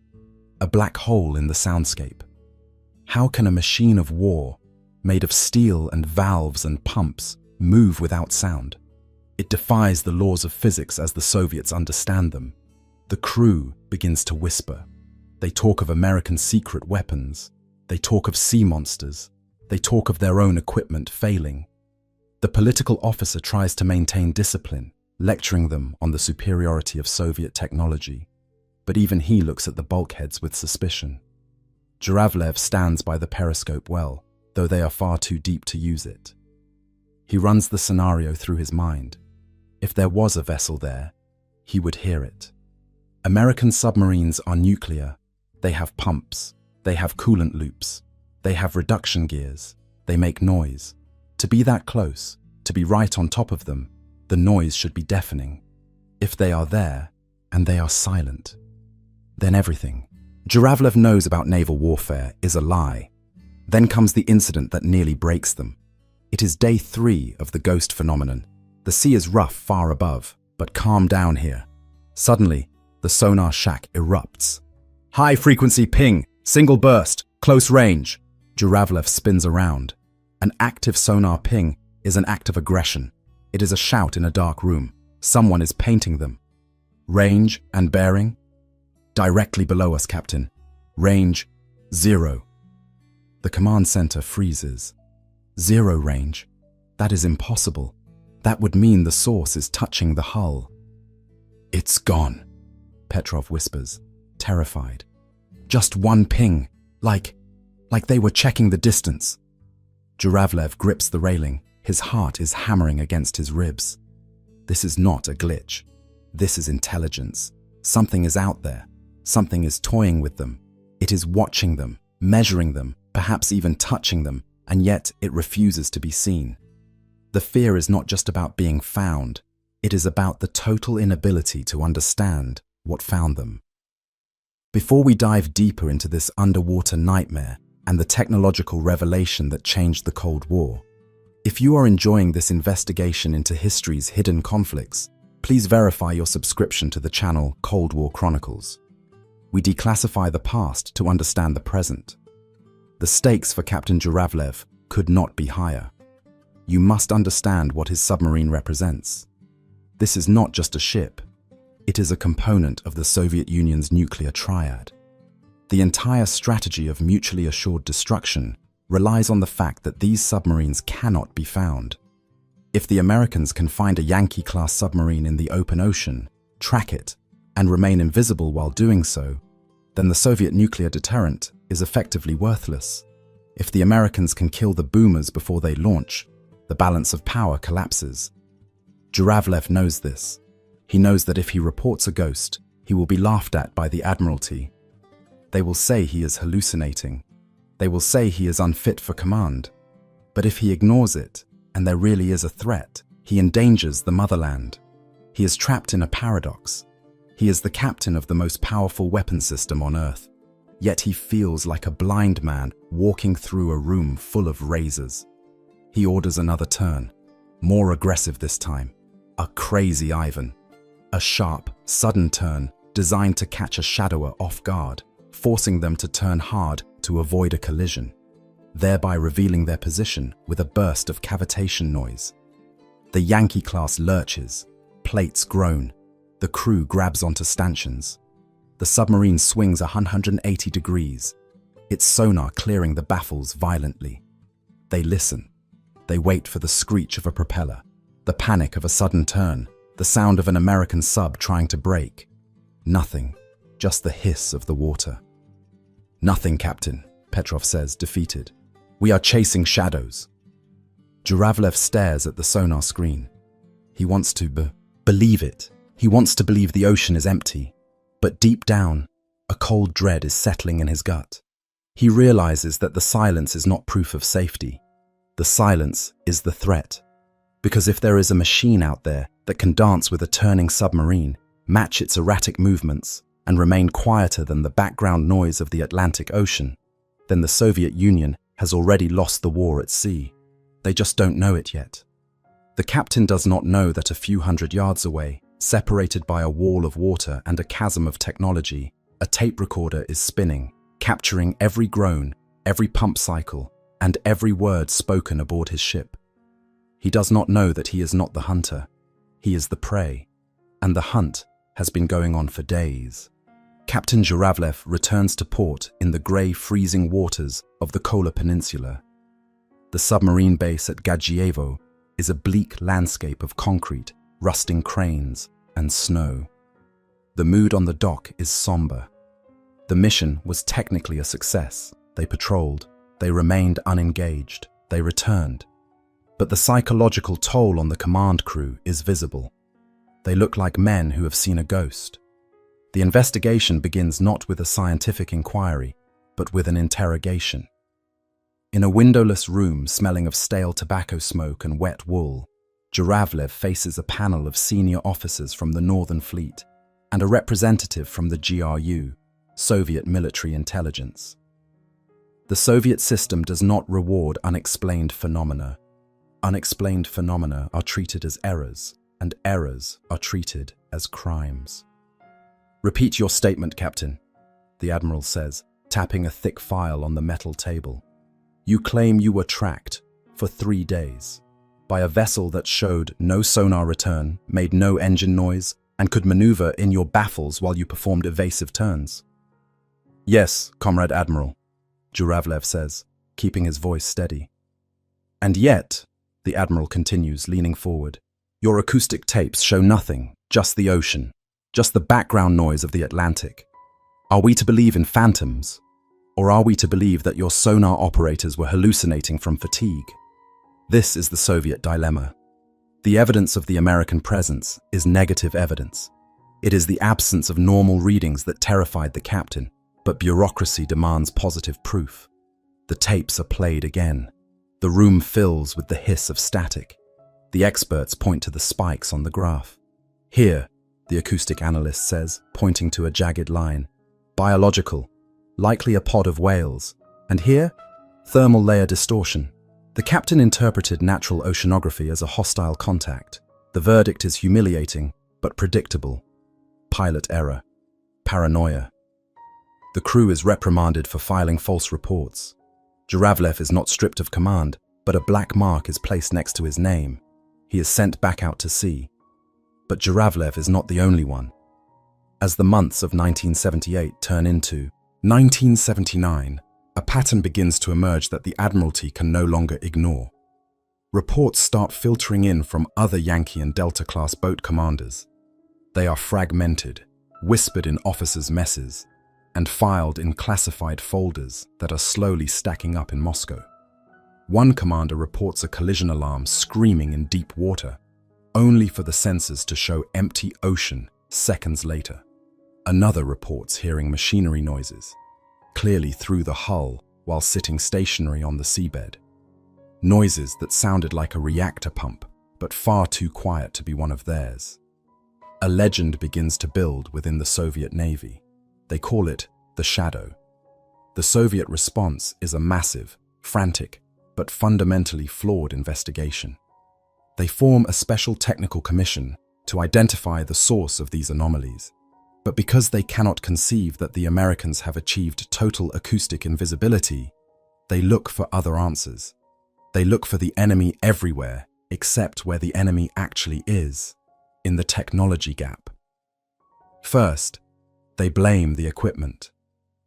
A black hole in the soundscape. How can a machine of war, made of steel and valves and pumps, move without sound? It defies the laws of physics as the Soviets understand them. The crew begins to whisper. They talk of American secret weapons. They talk of sea monsters. They talk of their own equipment failing. The political officer tries to maintain discipline, lecturing them on the superiority of Soviet technology. But even he looks at the bulkheads with suspicion. Zhuravlev stands by the periscope well, though they are far too deep to use it. He runs the scenario through his mind. If there was a vessel there, he would hear it. American submarines are nuclear. They have pumps. They have coolant loops. They have reduction gears. They make noise. To be that close, to be right on top of them, the noise should be deafening. If they are there, and they are silent, then everything Zhuravlev knows about naval warfare is a lie. Then comes the incident that nearly breaks them. It is day 3 of the ghost phenomenon. The sea is rough far above, but calm down here. Suddenly, the sonar shack erupts. High-frequency ping, single burst, close range. Zhuravlev spins around. An active sonar ping is an act of aggression. It is a shout in a dark room. Someone is painting them. Range and bearing? Directly below us, Captain. Range 0. The command center freezes. 0 range? That is impossible. That would mean the source is touching the hull. It's gone, Petrov whispers, terrified. Just one ping, like they were checking the distance. Zhuravlev grips the railing. His heart is hammering against his ribs. This is not a glitch. This is intelligence. Something is out there. Something is toying with them. It is watching them, measuring them, perhaps even touching them, and yet it refuses to be seen. The fear is not just about being found. It is about the total inability to understand what found them. Before we dive deeper into this underwater nightmare and the technological revelation that changed the Cold War, if you are enjoying this investigation into history's hidden conflicts, please verify your subscription to the channel Cold War Chronicles. We declassify the past to understand the present. The stakes for Captain Zhuravlev could not be higher. You must understand what his submarine represents. This is not just a ship. It is a component of the Soviet Union's nuclear triad. The entire strategy of mutually assured destruction relies on the fact that these submarines cannot be found. If the Americans can find a Yankee-class submarine in the open ocean, track it, and remain invisible while doing so, then the Soviet nuclear deterrent is effectively worthless. If the Americans can kill the boomers before they launch, the balance of power collapses. Zhuravlev knows this. He knows that if he reports a ghost, he will be laughed at by the Admiralty. They will say he is hallucinating. They will say he is unfit for command. But if he ignores it, and there really is a threat, he endangers the motherland. He is trapped in a paradox. He is the captain of the most powerful weapon system on Earth, yet he feels like a blind man walking through a room full of razors. He orders another turn, more aggressive this time, a crazy Ivan. A sharp, sudden turn designed to catch a shadower off guard, forcing them to turn hard to avoid a collision, thereby revealing their position with a burst of cavitation noise. The Yankee-class lurches, plates groan, the crew grabs onto stanchions. The submarine swings 180 degrees, its sonar clearing the baffles violently. They listen. They wait for the screech of a propeller, the panic of a sudden turn, the sound of an American sub trying to brake. Nothing, just the hiss of the water. "Nothing, Captain," Petrov says, defeated. "We are chasing shadows." Zhuravlev stares at the sonar screen. He wants to believe it. He wants to believe the ocean is empty. But deep down, A cold dread is settling in his gut. He realizes that the silence is not proof of safety. The silence is the threat. Because if there is a machine out there that can dance with a turning submarine, match its erratic movements, and remain quieter than the background noise of the Atlantic Ocean, then the Soviet Union has already lost the war at sea. They just don't know it yet. The captain does not know that a few hundred yards away, separated by a wall of water and a chasm of technology, a tape recorder is spinning, capturing every groan, every pump cycle, and every word spoken aboard his ship. He does not know that he is not the hunter. He is the prey, and the hunt has been going on for days. Captain Zhuravlev returns to port in the grey, freezing waters of the Kola Peninsula. The submarine base at Gadjievo is a bleak landscape of concrete, rusting cranes, and snow. The mood on the dock is somber. The mission was technically a success. They patrolled, they remained unengaged, they returned. But the psychological toll on the command crew is visible. They look like men who have seen a ghost. The investigation begins not with a scientific inquiry, but with an interrogation. In a windowless room smelling of stale tobacco smoke and wet wool, Zhuravlev faces a panel of senior officers from the Northern Fleet and a representative from the GRU, Soviet Military Intelligence. The Soviet system does not reward unexplained phenomena. Unexplained phenomena are treated as errors, and errors are treated as crimes. "Repeat your statement, Captain," the Admiral says, tapping a thick file on the metal table. "You claim you were tracked for 3 days by a vessel that showed no sonar return, made no engine noise, and could maneuver in your baffles while you performed evasive turns." "Yes, Comrade Admiral," Zhuravlev says, keeping his voice steady. "And yet," the Admiral continues, leaning forward, "your acoustic tapes show nothing, just the ocean, just the background noise of the Atlantic. Are we to believe in phantoms? Or are we to believe that your sonar operators were hallucinating from fatigue?" This is the Soviet dilemma. The evidence of the American presence is negative evidence. It is the absence of normal readings that terrified the captain, but bureaucracy demands positive proof. The tapes are played again. The room fills with the hiss of static. The experts point to the spikes on the graph. "Here," the acoustic analyst says, pointing to a jagged line, "biological, likely a pod of whales. And here, thermal layer distortion." The captain interpreted natural oceanography as a hostile contact. The verdict is humiliating, but predictable. Pilot error. Paranoia. The crew is reprimanded for filing false reports. Zhuravlev is not stripped of command, but a black mark is placed next to his name. He is sent back out to sea. But Zhuravlev is not the only one. As the months of 1978 turn into 1979, a pattern begins to emerge that the Admiralty can no longer ignore. Reports start filtering in from other Yankee and Delta-class boat commanders. They are fragmented, whispered in officers' messes, and filed in classified folders that are slowly stacking up in Moscow. One commander reports a collision alarm screaming in deep water, only for the sensors to show empty ocean seconds later. Another reports hearing machinery noises, clearly through the hull while sitting stationary on the seabed. Noises that sounded like a reactor pump, but far too quiet to be one of theirs. A legend begins to build within the Soviet Navy. They call it the Shadow. The Soviet response is a massive, frantic, but fundamentally flawed investigation. They form a special technical commission to identify the source of these anomalies. But because they cannot conceive that the Americans have achieved total acoustic invisibility, they look for other answers. They look for the enemy everywhere except where the enemy actually is, in the technology gap. First, they blame the equipment.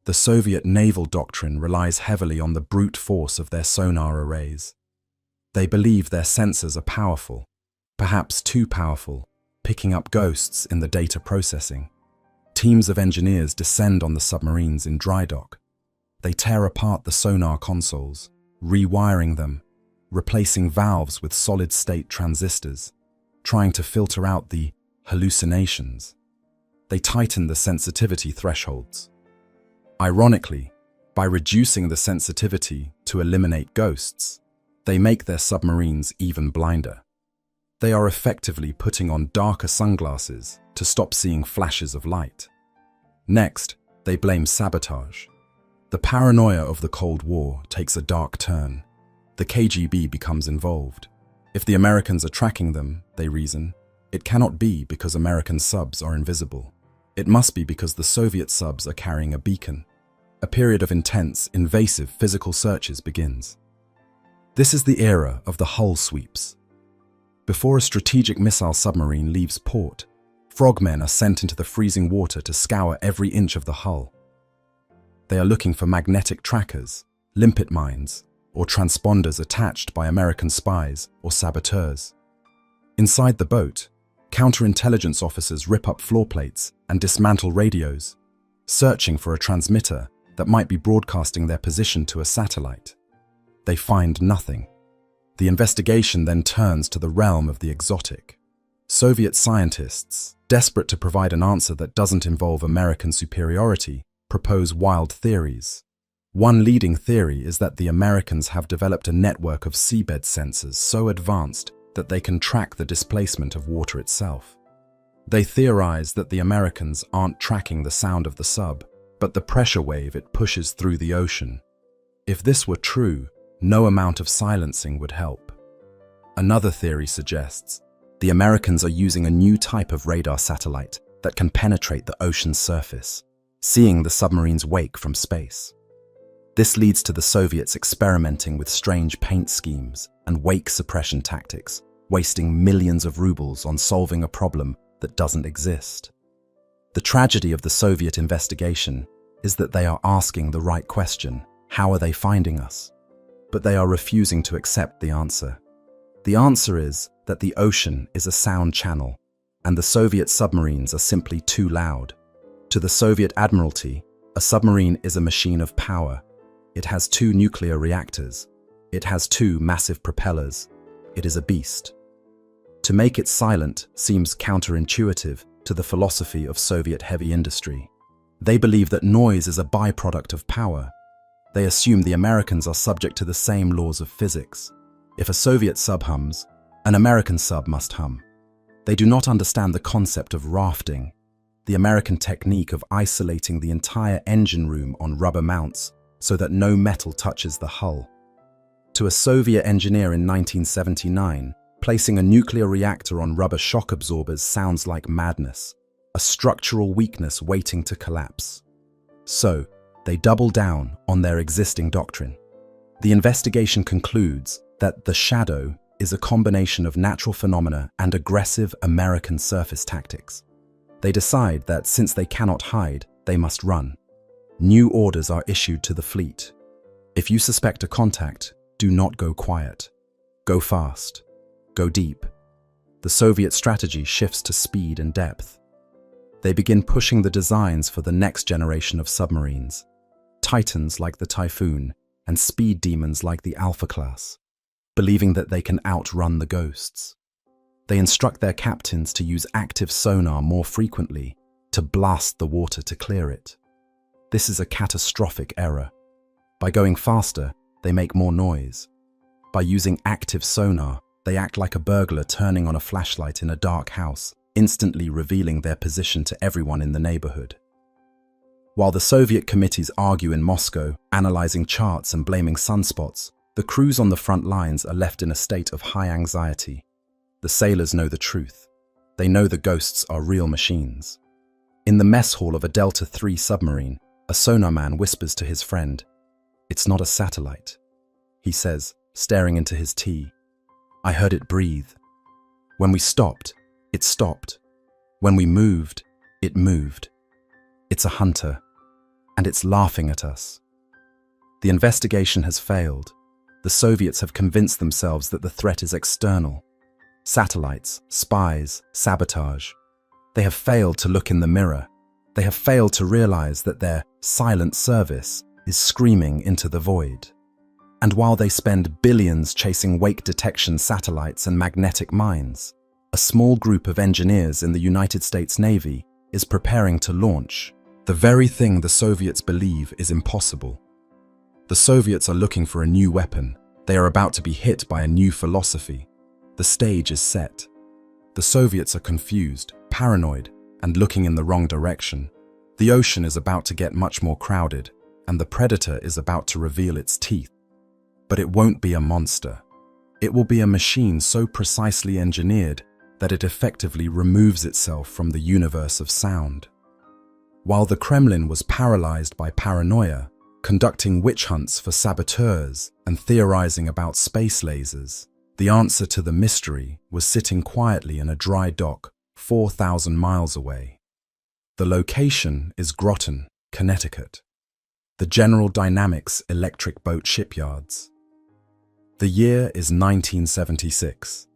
The Soviet naval doctrine relies heavily on the brute force of their sonar arrays. They believe their sensors are powerful, perhaps too powerful, picking up ghosts in the data processing. Teams of engineers descend on the submarines in dry dock. They tear apart the sonar consoles, rewiring them, replacing valves with solid-state transistors, trying to filter out the hallucinations. They tighten the sensitivity thresholds. Ironically, by reducing the sensitivity to eliminate ghosts, they make their submarines even blinder. They are effectively putting on darker sunglasses to stop seeing flashes of light. Next, they blame sabotage. The paranoia of the Cold War takes a dark turn. The KGB becomes involved. If the Americans are tracking them, they reason, it cannot be because American subs are invisible. It must be because the Soviet subs are carrying a beacon. A period of intense, invasive physical searches begins. This is the era of the hull sweeps. Before a strategic missile submarine leaves port, frogmen are sent into the freezing water to scour every inch of the hull. They are looking for magnetic trackers, limpet mines, or transponders attached by American spies or saboteurs. Inside the boat, counterintelligence officers rip up floor plates and dismantle radios, searching for a transmitter that might be broadcasting their position to a satellite. They find nothing. The investigation then turns to the realm of the exotic. Soviet scientists, desperate to provide an answer that doesn't involve American superiority, propose wild theories. One leading theory is that the Americans have developed a network of seabed sensors so advanced that they can track the displacement of water itself. They theorize that the Americans aren't tracking the sound of the sub, but the pressure wave it pushes through the ocean. If this were true, no amount of silencing would help. Another theory suggests the Americans are using a new type of radar satellite that can penetrate the ocean's surface, seeing the submarine's wake from space. This leads to the Soviets experimenting with strange paint schemes and wake suppression tactics, wasting millions of rubles on solving a problem that doesn't exist. The tragedy of the Soviet investigation is that they are asking the right question: how are they finding us? But they are refusing to accept the answer. The answer is that the ocean is a sound channel, and the Soviet submarines are simply too loud. To the Soviet Admiralty, a submarine is a machine of power. It has 2 nuclear reactors. It has 2 massive propellers. It is a beast. To make it silent seems counterintuitive to the philosophy of Soviet heavy industry. They believe that noise is a byproduct of power. They assume the Americans are subject to the same laws of physics. If a Soviet sub hums, an American sub must hum. They do not understand the concept of rafting, the American technique of isolating the entire engine room on rubber mounts so that no metal touches the hull. To a Soviet engineer in 1979, placing a nuclear reactor on rubber shock absorbers sounds like madness, a structural weakness waiting to collapse. So, they double down on their existing doctrine. The investigation concludes that the shadow is a combination of natural phenomena and aggressive American surface tactics. They decide that since they cannot hide, they must run. New orders are issued to the fleet. If you suspect a contact, do not go quiet. Go fast. Go deep. The Soviet strategy shifts to speed and depth. They begin pushing the designs for the next generation of submarines, titans like the Typhoon and speed demons like the Alpha class, believing that they can outrun the ghosts. They instruct their captains to use active sonar more frequently, to blast the water to clear it. This is a catastrophic error. By going faster, they make more noise. By using active sonar, they act like a burglar turning on a flashlight in a dark house, instantly revealing their position to everyone in the neighborhood. While the Soviet committees argue in Moscow, analyzing charts and blaming sunspots, the crews on the front lines are left in a state of high anxiety. The sailors know the truth. They know the ghosts are real machines. In the mess hall of a Delta III submarine, a sonarman whispers to his friend, "It's not a satellite," he says, staring into his tea. "I heard it breathe. When we stopped, it stopped. When we moved, it moved. It's a hunter, and it's laughing at us." The investigation has failed. The Soviets have convinced themselves that the threat is external. Satellites, spies, sabotage. They have failed to look in the mirror. They have failed to realize that their silent service is screaming into the void. And while they spend billions chasing wake detection satellites and magnetic mines, a small group of engineers in the United States Navy is preparing to launch The very thing the Soviets believe is impossible. The Soviets are looking for a new weapon. They are about to be hit by a new philosophy. The stage is set. The Soviets are confused, paranoid, and looking in the wrong direction. The ocean is about to get much more crowded, and the predator is about to reveal its teeth. But it won't be a monster. It will be a machine so precisely engineered that it effectively removes itself from the universe of sound. While the Kremlin was paralyzed by paranoia, conducting witch hunts for saboteurs and theorizing about space lasers, the answer to the mystery was sitting quietly in a dry dock 4,000 miles away. The location is Groton, Connecticut. The General Dynamics electric boat shipyards. The year is 1976.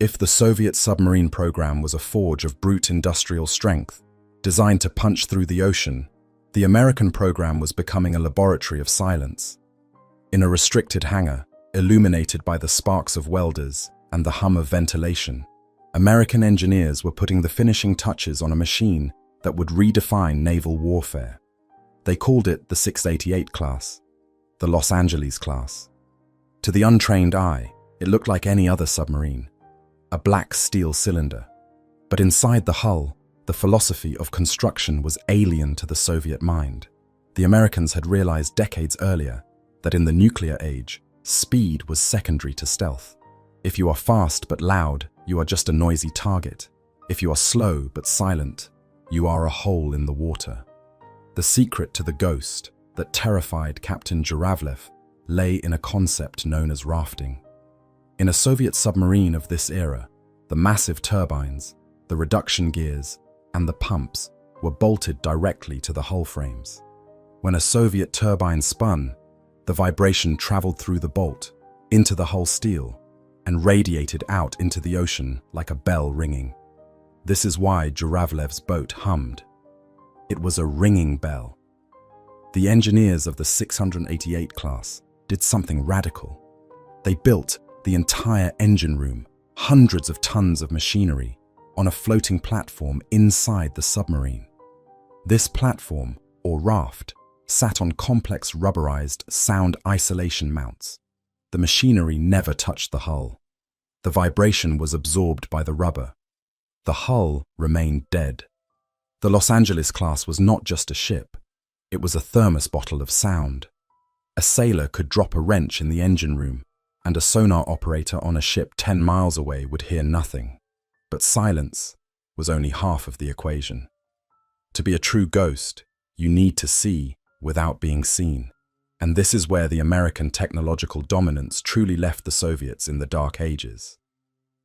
If the Soviet submarine program was a forge of brute industrial strength, designed to punch through the ocean, the American program was becoming a laboratory of silence. In a restricted hangar, illuminated by the sparks of welders and the hum of ventilation, American engineers were putting the finishing touches on a machine that would redefine naval warfare. They called it the 688 class, the Los Angeles class. To the untrained eye, it looked like any other submarine, a black steel cylinder. But inside the hull, the philosophy of construction was alien to the Soviet mind. The Americans had realized decades earlier that in the nuclear age, speed was secondary to stealth. If you are fast but loud, you are just a noisy target. If you are slow but silent, you are a hole in the water. The secret to the ghost that terrified Captain Zhuravlev lay in a concept known as rafting. In a Soviet submarine of this era, the massive turbines, the reduction gears, and the pumps were bolted directly to the hull frames. When a Soviet turbine spun, the vibration traveled through the bolt, into the hull steel, and radiated out into the ocean like a bell ringing. This is why Zhuravlev's boat hummed. It was a ringing bell. The engineers of the 688 class did something radical. They built the entire engine room, hundreds of tons of machinery, on a floating platform inside the submarine. This platform, or raft, sat on complex rubberized sound isolation mounts. The machinery never touched the hull. The vibration was absorbed by the rubber. The hull remained dead. The Los Angeles class was not just a ship. It was a thermos bottle of sound. A sailor could drop a wrench in the engine room, and a sonar operator on a ship 10 miles away would hear nothing. But silence was only half of the equation. To be a true ghost, you need to see without being seen. And this is where the American technological dominance truly left the Soviets in the Dark Ages.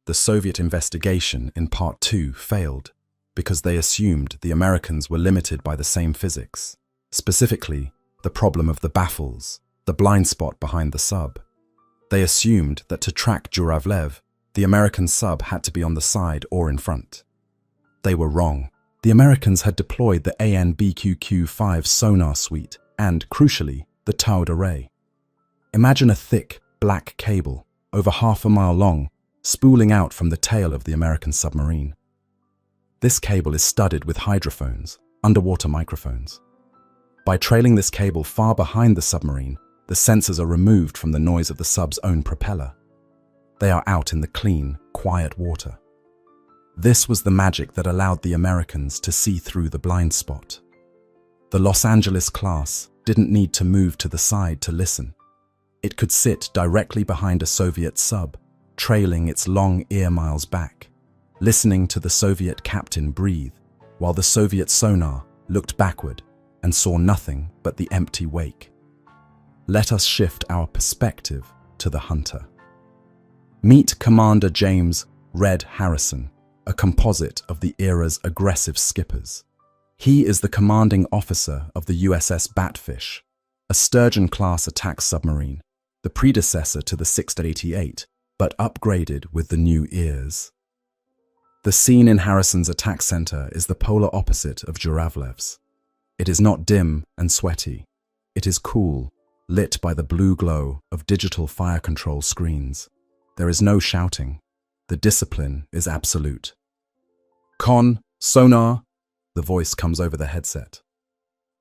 The Soviet investigation in Part 2 failed because they assumed the Americans were limited by the same physics, specifically the problem of the baffles, the blind spot behind the sub. They assumed that to track Zhuravlev, the American sub had to be on the side or in front. They were wrong. The Americans had deployed the AN/BQQ-5 sonar suite and, crucially, the towed array. Imagine a thick, black cable, over half a mile long, spooling out from the tail of the American submarine. This cable is studded with hydrophones, underwater microphones. By trailing this cable far behind the submarine, the sensors are removed from the noise of the sub's own propeller. They are out in the clean, quiet water. This was the magic that allowed the Americans to see through the blind spot. The Los Angeles class didn't need to move to the side to listen. It could sit directly behind a Soviet sub, trailing its long ear miles back, listening to the Soviet captain breathe, while the Soviet sonar looked backward and saw nothing but the empty wake. Let us shift our perspective to the hunter. Meet Commander James "Red" Harrison, a composite of the era's aggressive skippers. He is the commanding officer of the USS Batfish, a Sturgeon-class attack submarine, the predecessor to the 688, but upgraded with the new ears. The scene in Harrison's attack center is the polar opposite of Zhuravlev's. It is not dim and sweaty. It is cool, lit by the blue glow of digital fire control screens. There is no shouting. The discipline is absolute. Con, sonar, the voice comes over the headset.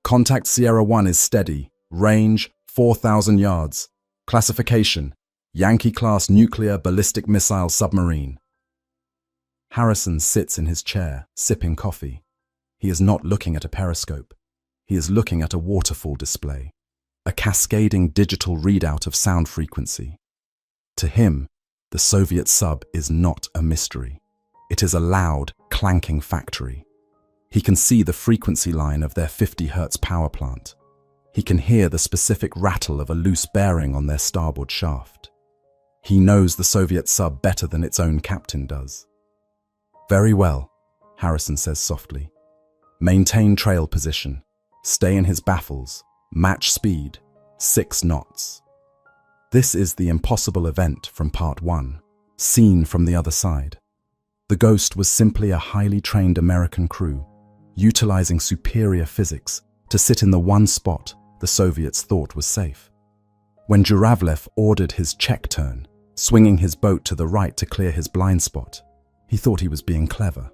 Contact Sierra 1 is steady. Range 4,000 yards. Classification: Yankee-class nuclear ballistic missile submarine. Harrison sits in his chair, sipping coffee. He is not looking at a periscope. He is looking at a waterfall display, a cascading digital readout of sound frequency. To him, the Soviet sub is not a mystery. It is a loud, clanking factory. He can see the frequency line of their 50 Hz power plant. He can hear the specific rattle of a loose bearing on their starboard shaft. He knows the Soviet sub better than its own captain does. "Very well," Harrison says softly. "Maintain trail position. Stay in his baffles. Match speed. 6 knots." This is the impossible event from part 1, seen from the other side. The Ghost was simply a highly trained American crew, utilizing superior physics to sit in the one spot the Soviets thought was safe. When Zhuravlev ordered his check turn, swinging his boat to the right to clear his blind spot, he thought he was being clever.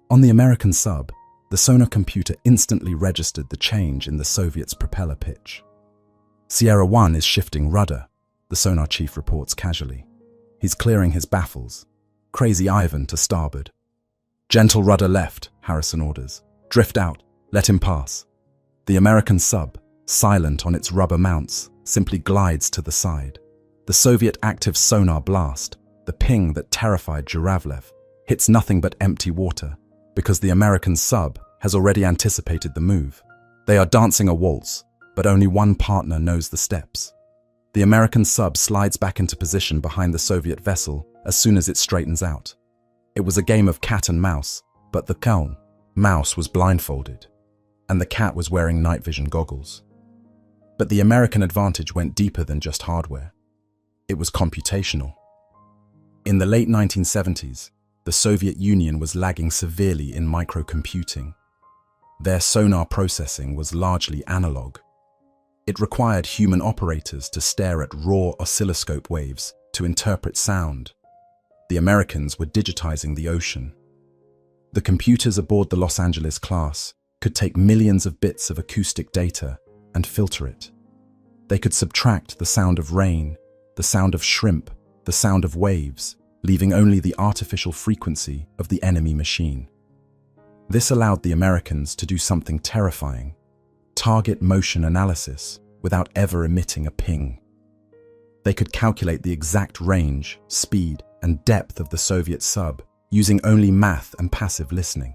On the American sub, the sonar computer instantly registered the change in the Soviets' propeller pitch. "Sierra 1 is shifting rudder," the sonar chief reports casually. He's clearing his baffles. "Crazy Ivan to starboard." "Gentle rudder left," Harrison orders. "Drift out. Let him pass." The American sub, silent on its rubber mounts, simply glides to the side. The Soviet active sonar blast, the ping that terrified Zhuravlev, hits nothing but empty water, because the American sub has already anticipated the move. They are dancing a waltz, but only one partner knows the steps. The American sub slides back into position behind the Soviet vessel as soon as it straightens out. It was a game of cat and mouse, but the mouse was blindfolded, and the cat was wearing night vision goggles. But the American advantage went deeper than just hardware. It was computational. In the late 1970s, the Soviet Union was lagging severely in microcomputing. Their sonar processing was largely analog. It required human operators to stare at raw oscilloscope waves to interpret sound. The Americans were digitizing the ocean. The computers aboard the Los Angeles class could take millions of bits of acoustic data and filter it. They could subtract the sound of rain, the sound of shrimp, the sound of waves, leaving only the artificial frequency of the enemy machine. This allowed the Americans to do something terrifying: target motion analysis without ever emitting a ping. They could calculate the exact range, speed, and depth of the Soviet sub using only math and passive listening.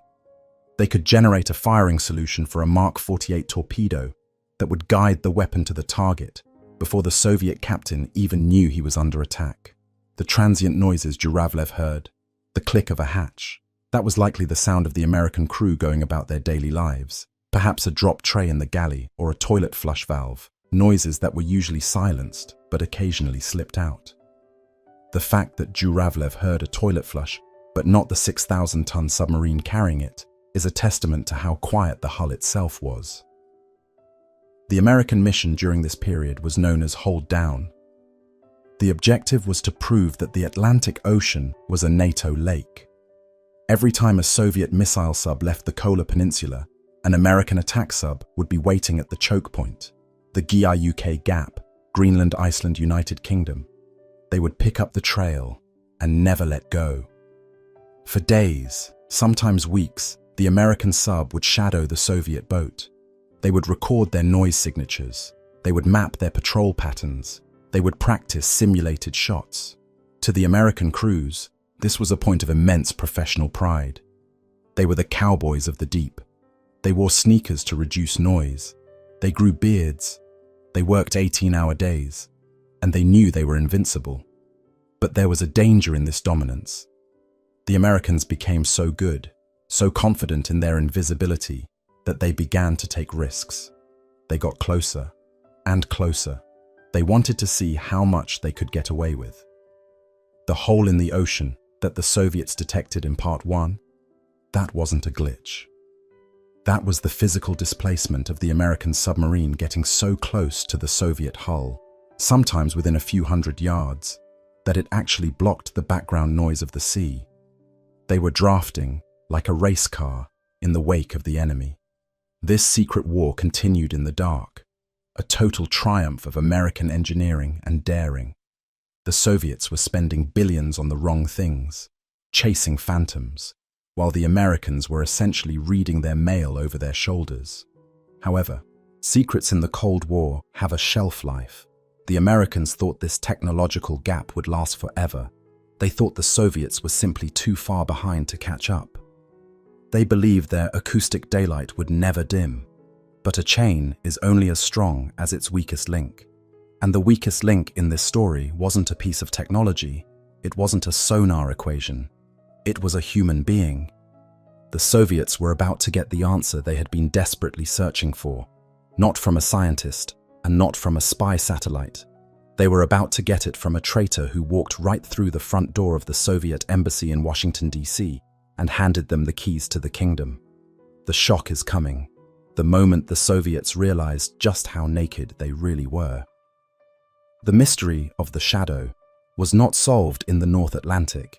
They could generate a firing solution for a Mark 48 torpedo that would guide the weapon to the target before the Soviet captain even knew he was under attack. The transient noises Zhuravlev heard, the click of a hatch, that was likely the sound of the American crew going about their daily lives. Perhaps a drop tray in the galley or a toilet flush valve, noises that were usually silenced but occasionally slipped out. The fact that Zhuravlev heard a toilet flush but not the 6,000-ton submarine carrying it is a testament to how quiet the hull itself was. The American mission during this period was known as Hold Down. The objective was to prove that the Atlantic Ocean was a NATO lake. Every time a Soviet missile sub left the Kola Peninsula, an American attack sub would be waiting at the choke point, the GIUK Gap, Greenland, Iceland, United Kingdom. They would pick up the trail and never let go. For days, sometimes weeks, the American sub would shadow the Soviet boat. They would record their noise signatures. They would map their patrol patterns. They would practice simulated shots. To the American crews, this was a point of immense professional pride. They were the cowboys of the deep. They wore sneakers to reduce noise. They grew beards. They worked 18-hour days. And they knew they were invincible. But there was a danger in this dominance. The Americans became so good, so confident in their invisibility, that they began to take risks. They got closer and closer. They wanted to see how much they could get away with. The hole in the ocean that the Soviets detected in Part 1, that wasn't a glitch. That was the physical displacement of the American submarine getting so close to the Soviet hull, sometimes within a few hundred yards, that it actually blocked the background noise of the sea. They were drafting like a race car in the wake of the enemy. This secret war continued in the dark, a total triumph of American engineering and daring. The Soviets were spending billions on the wrong things, chasing phantoms, while the Americans were essentially reading their mail over their shoulders. However, secrets in the Cold War have a shelf life. The Americans thought this technological gap would last forever. They thought the Soviets were simply too far behind to catch up. They believed their acoustic daylight would never dim. But a chain is only as strong as its weakest link. And the weakest link in this story wasn't a piece of technology. It wasn't a sonar equation. It was a human being. The Soviets were about to get the answer they had been desperately searching for. Not from a scientist, and not from a spy satellite. They were about to get it from a traitor who walked right through the front door of the Soviet embassy in Washington, D.C., and handed them the keys to the kingdom. The shock is coming, the moment the Soviets realized just how naked they really were. The mystery of the shadow was not solved in the North Atlantic.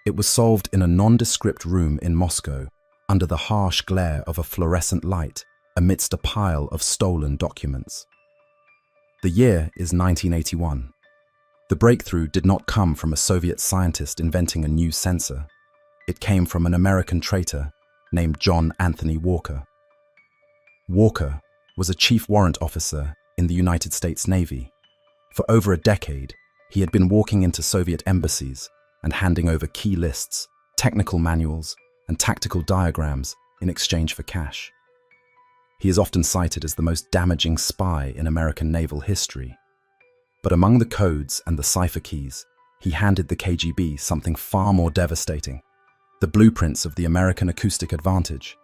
It was solved in a nondescript room in Moscow, under the harsh glare of a fluorescent light amidst a pile of stolen documents. The year is 1981. The breakthrough did not come from a Soviet scientist inventing a new sensor. It came from an American traitor named John Anthony Walker. Walker was a chief warrant officer in the United States Navy. For over a decade, he had been walking into Soviet embassies and handing over key lists, technical manuals, and tactical diagrams in exchange for cash. He is often cited as the most damaging spy in American naval history. But among the codes and the cipher keys, he handed the KGB something far more devastating: the blueprints of the American acoustic advantage.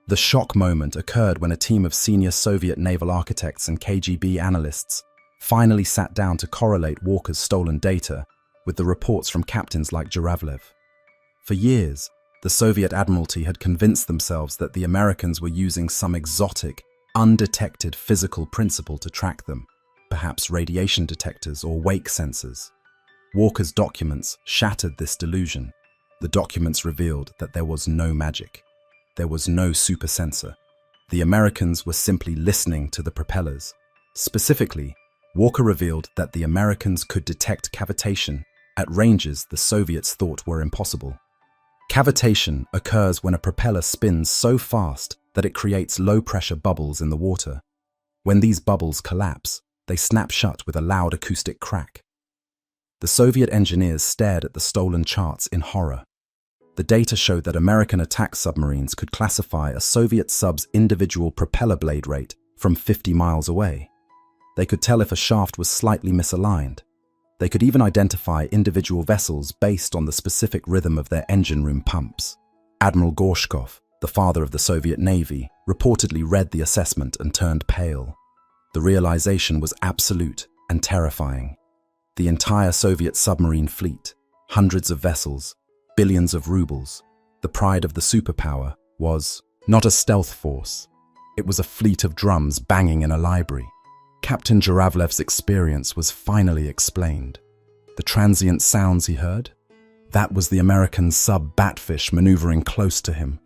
The shock moment occurred when a team of senior Soviet naval architects and KGB analysts finally sat down to correlate Walker's stolen data with the reports from captains like Zhuravlev. For years, the Soviet Admiralty had convinced themselves that the Americans were using some exotic, undetected physical principle to track them, perhaps radiation detectors or wake sensors. Walker's documents shattered this delusion. The documents revealed that there was no magic. There was no super sensor. The Americans were simply listening to the propellers. Specifically, Walker revealed that the Americans could detect cavitation at ranges the Soviets thought were impossible. Cavitation occurs when a propeller spins so fast that it creates low-pressure bubbles in the water. When these bubbles collapse, they snap shut with a loud acoustic crack. The Soviet engineers stared at the stolen charts in horror. The data showed that American attack submarines could classify a Soviet sub's individual propeller blade rate from 50 miles away. They could tell if a shaft was slightly misaligned. They could even identify individual vessels based on the specific rhythm of their engine room pumps. Admiral Gorshkov, the father of the Soviet Navy, reportedly read the assessment and turned pale. The realization was absolute and terrifying. The entire Soviet submarine fleet, hundreds of vessels, billions of rubles, the pride of the superpower, was not a stealth force. It was a fleet of drums banging in a library. Captain Zhuravlev's experience was finally explained. The transient sounds he heard? That was the American sub Batfish maneuvering close to him.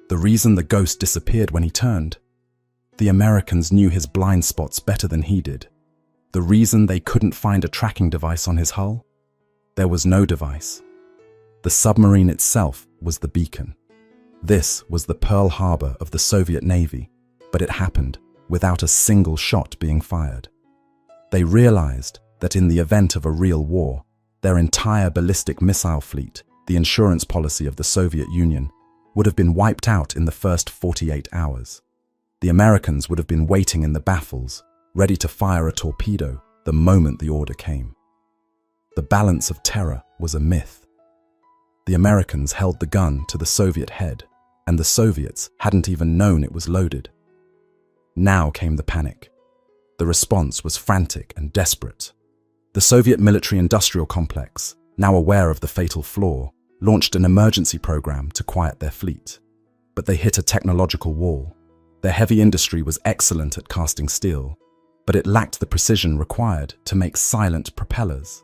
The reason the ghost disappeared when he turned? The Americans knew his blind spots better than he did. The reason they couldn't find a tracking device on his hull? There was no device. The submarine itself was the beacon. This was the Pearl Harbor of the Soviet Navy, but it happened without a single shot being fired. They realized that in the event of a real war, their entire ballistic missile fleet, the insurance policy of the Soviet Union, would have been wiped out in the first 48 hours. The Americans would have been waiting in the baffles, ready to fire a torpedo the moment the order came. The balance of terror was a myth. The Americans held the gun to the Soviet head, and the Soviets hadn't even known it was loaded. Now came the panic. The response was frantic and desperate. The Soviet military-industrial complex, now aware of the fatal flaw, launched an emergency program to quiet their fleet. But they hit a technological wall. Their heavy industry was excellent at casting steel, but it lacked the precision required to make silent propellers.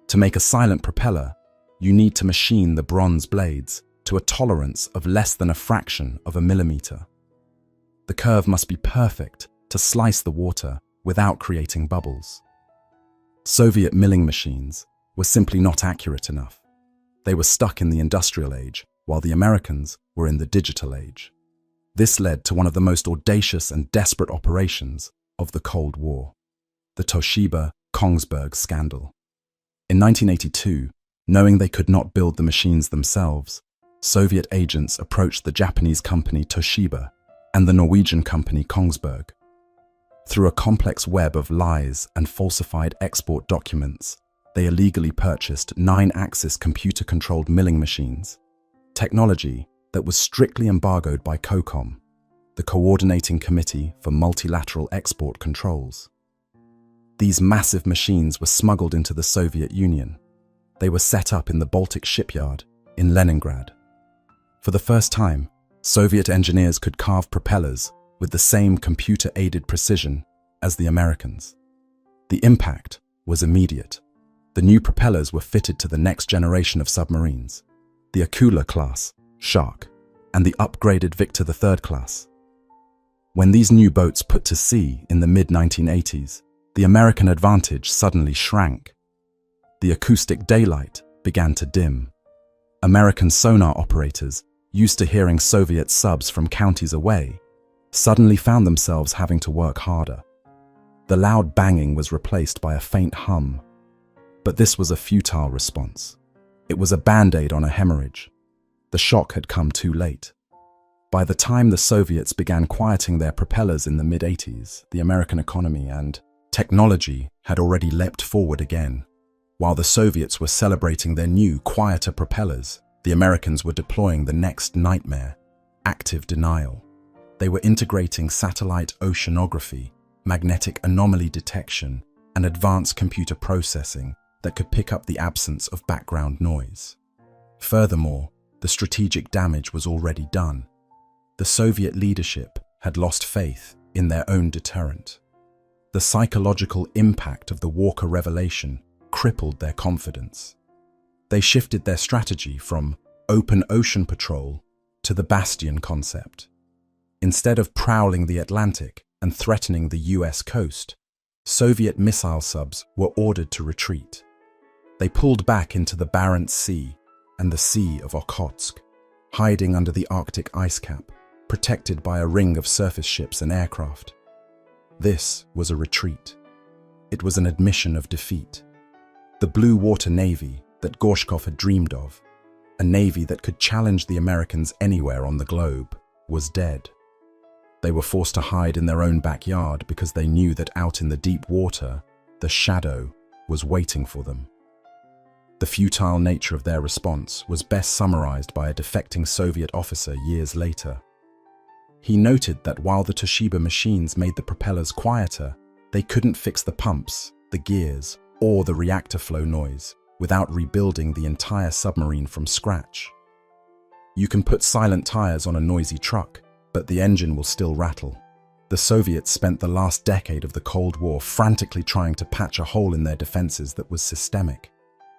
To make a silent propeller, you need to machine the bronze blades to a tolerance of less than a fraction of a millimeter. The curve must be perfect to slice the water without creating bubbles. Soviet milling machines were simply not accurate enough. They were stuck in the industrial age, while the Americans were in the digital age. This led to one of the most audacious and desperate operations of the Cold War, the Toshiba-Kongsberg scandal. In 1982, knowing they could not build the machines themselves, Soviet agents approached the Japanese company Toshiba and the Norwegian company Kongsberg. Through a complex web of lies and falsified export documents, they illegally purchased 9-axis computer-controlled milling machines, technology that was strictly embargoed by COCOM, the Coordinating Committee for Multilateral Export Controls. These massive machines were smuggled into the Soviet Union. They were set up in the Baltic shipyard in Leningrad. For the first time, Soviet engineers could carve propellers with the same computer-aided precision as the Americans. The impact was immediate. The new propellers were fitted to the next generation of submarines, the Akula class, Shark, and the upgraded Victor III class. When these new boats put to sea in the mid-1980s, the American advantage suddenly shrank. The acoustic daylight began to dim. American sonar operators, used to hearing Soviet subs from counties away, suddenly found themselves having to work harder. The loud banging was replaced by a faint hum. But this was a futile response. It was a band-aid on a hemorrhage. The shock had come too late. By the time the Soviets began quieting their propellers in the mid-80s, the American economy and technology had already leapt forward again. While the Soviets were celebrating their new, quieter propellers, the Americans were deploying the next nightmare: active denial. They were integrating satellite oceanography, magnetic anomaly detection, and advanced computer processing that could pick up the absence of background noise. Furthermore, the strategic damage was already done. The Soviet leadership had lost faith in their own deterrent. The psychological impact of the Walker revelation crippled their confidence. They shifted their strategy from open ocean patrol to the bastion concept. Instead of prowling the Atlantic and threatening the US coast, Soviet missile subs were ordered to retreat. They pulled back into the Barents Sea and the Sea of Okhotsk, hiding under the Arctic ice cap, protected by a ring of surface ships and aircraft. This was a retreat. It was an admission of defeat. The Blue Water Navy that Gorshkov had dreamed of, a navy that could challenge the Americans anywhere on the globe, was dead. They were forced to hide in their own backyard because they knew that out in the deep water, the shadow was waiting for them. The futile nature of their response was best summarized by a defecting Soviet officer years later. He noted that while the Toshiba machines made the propellers quieter, they couldn't fix the pumps, the gears, or the reactor flow noise without rebuilding the entire submarine from scratch. You can put silent tires on a noisy truck, but the engine will still rattle. The Soviets spent the last decade of the Cold War frantically trying to patch a hole in their defenses that was systemic.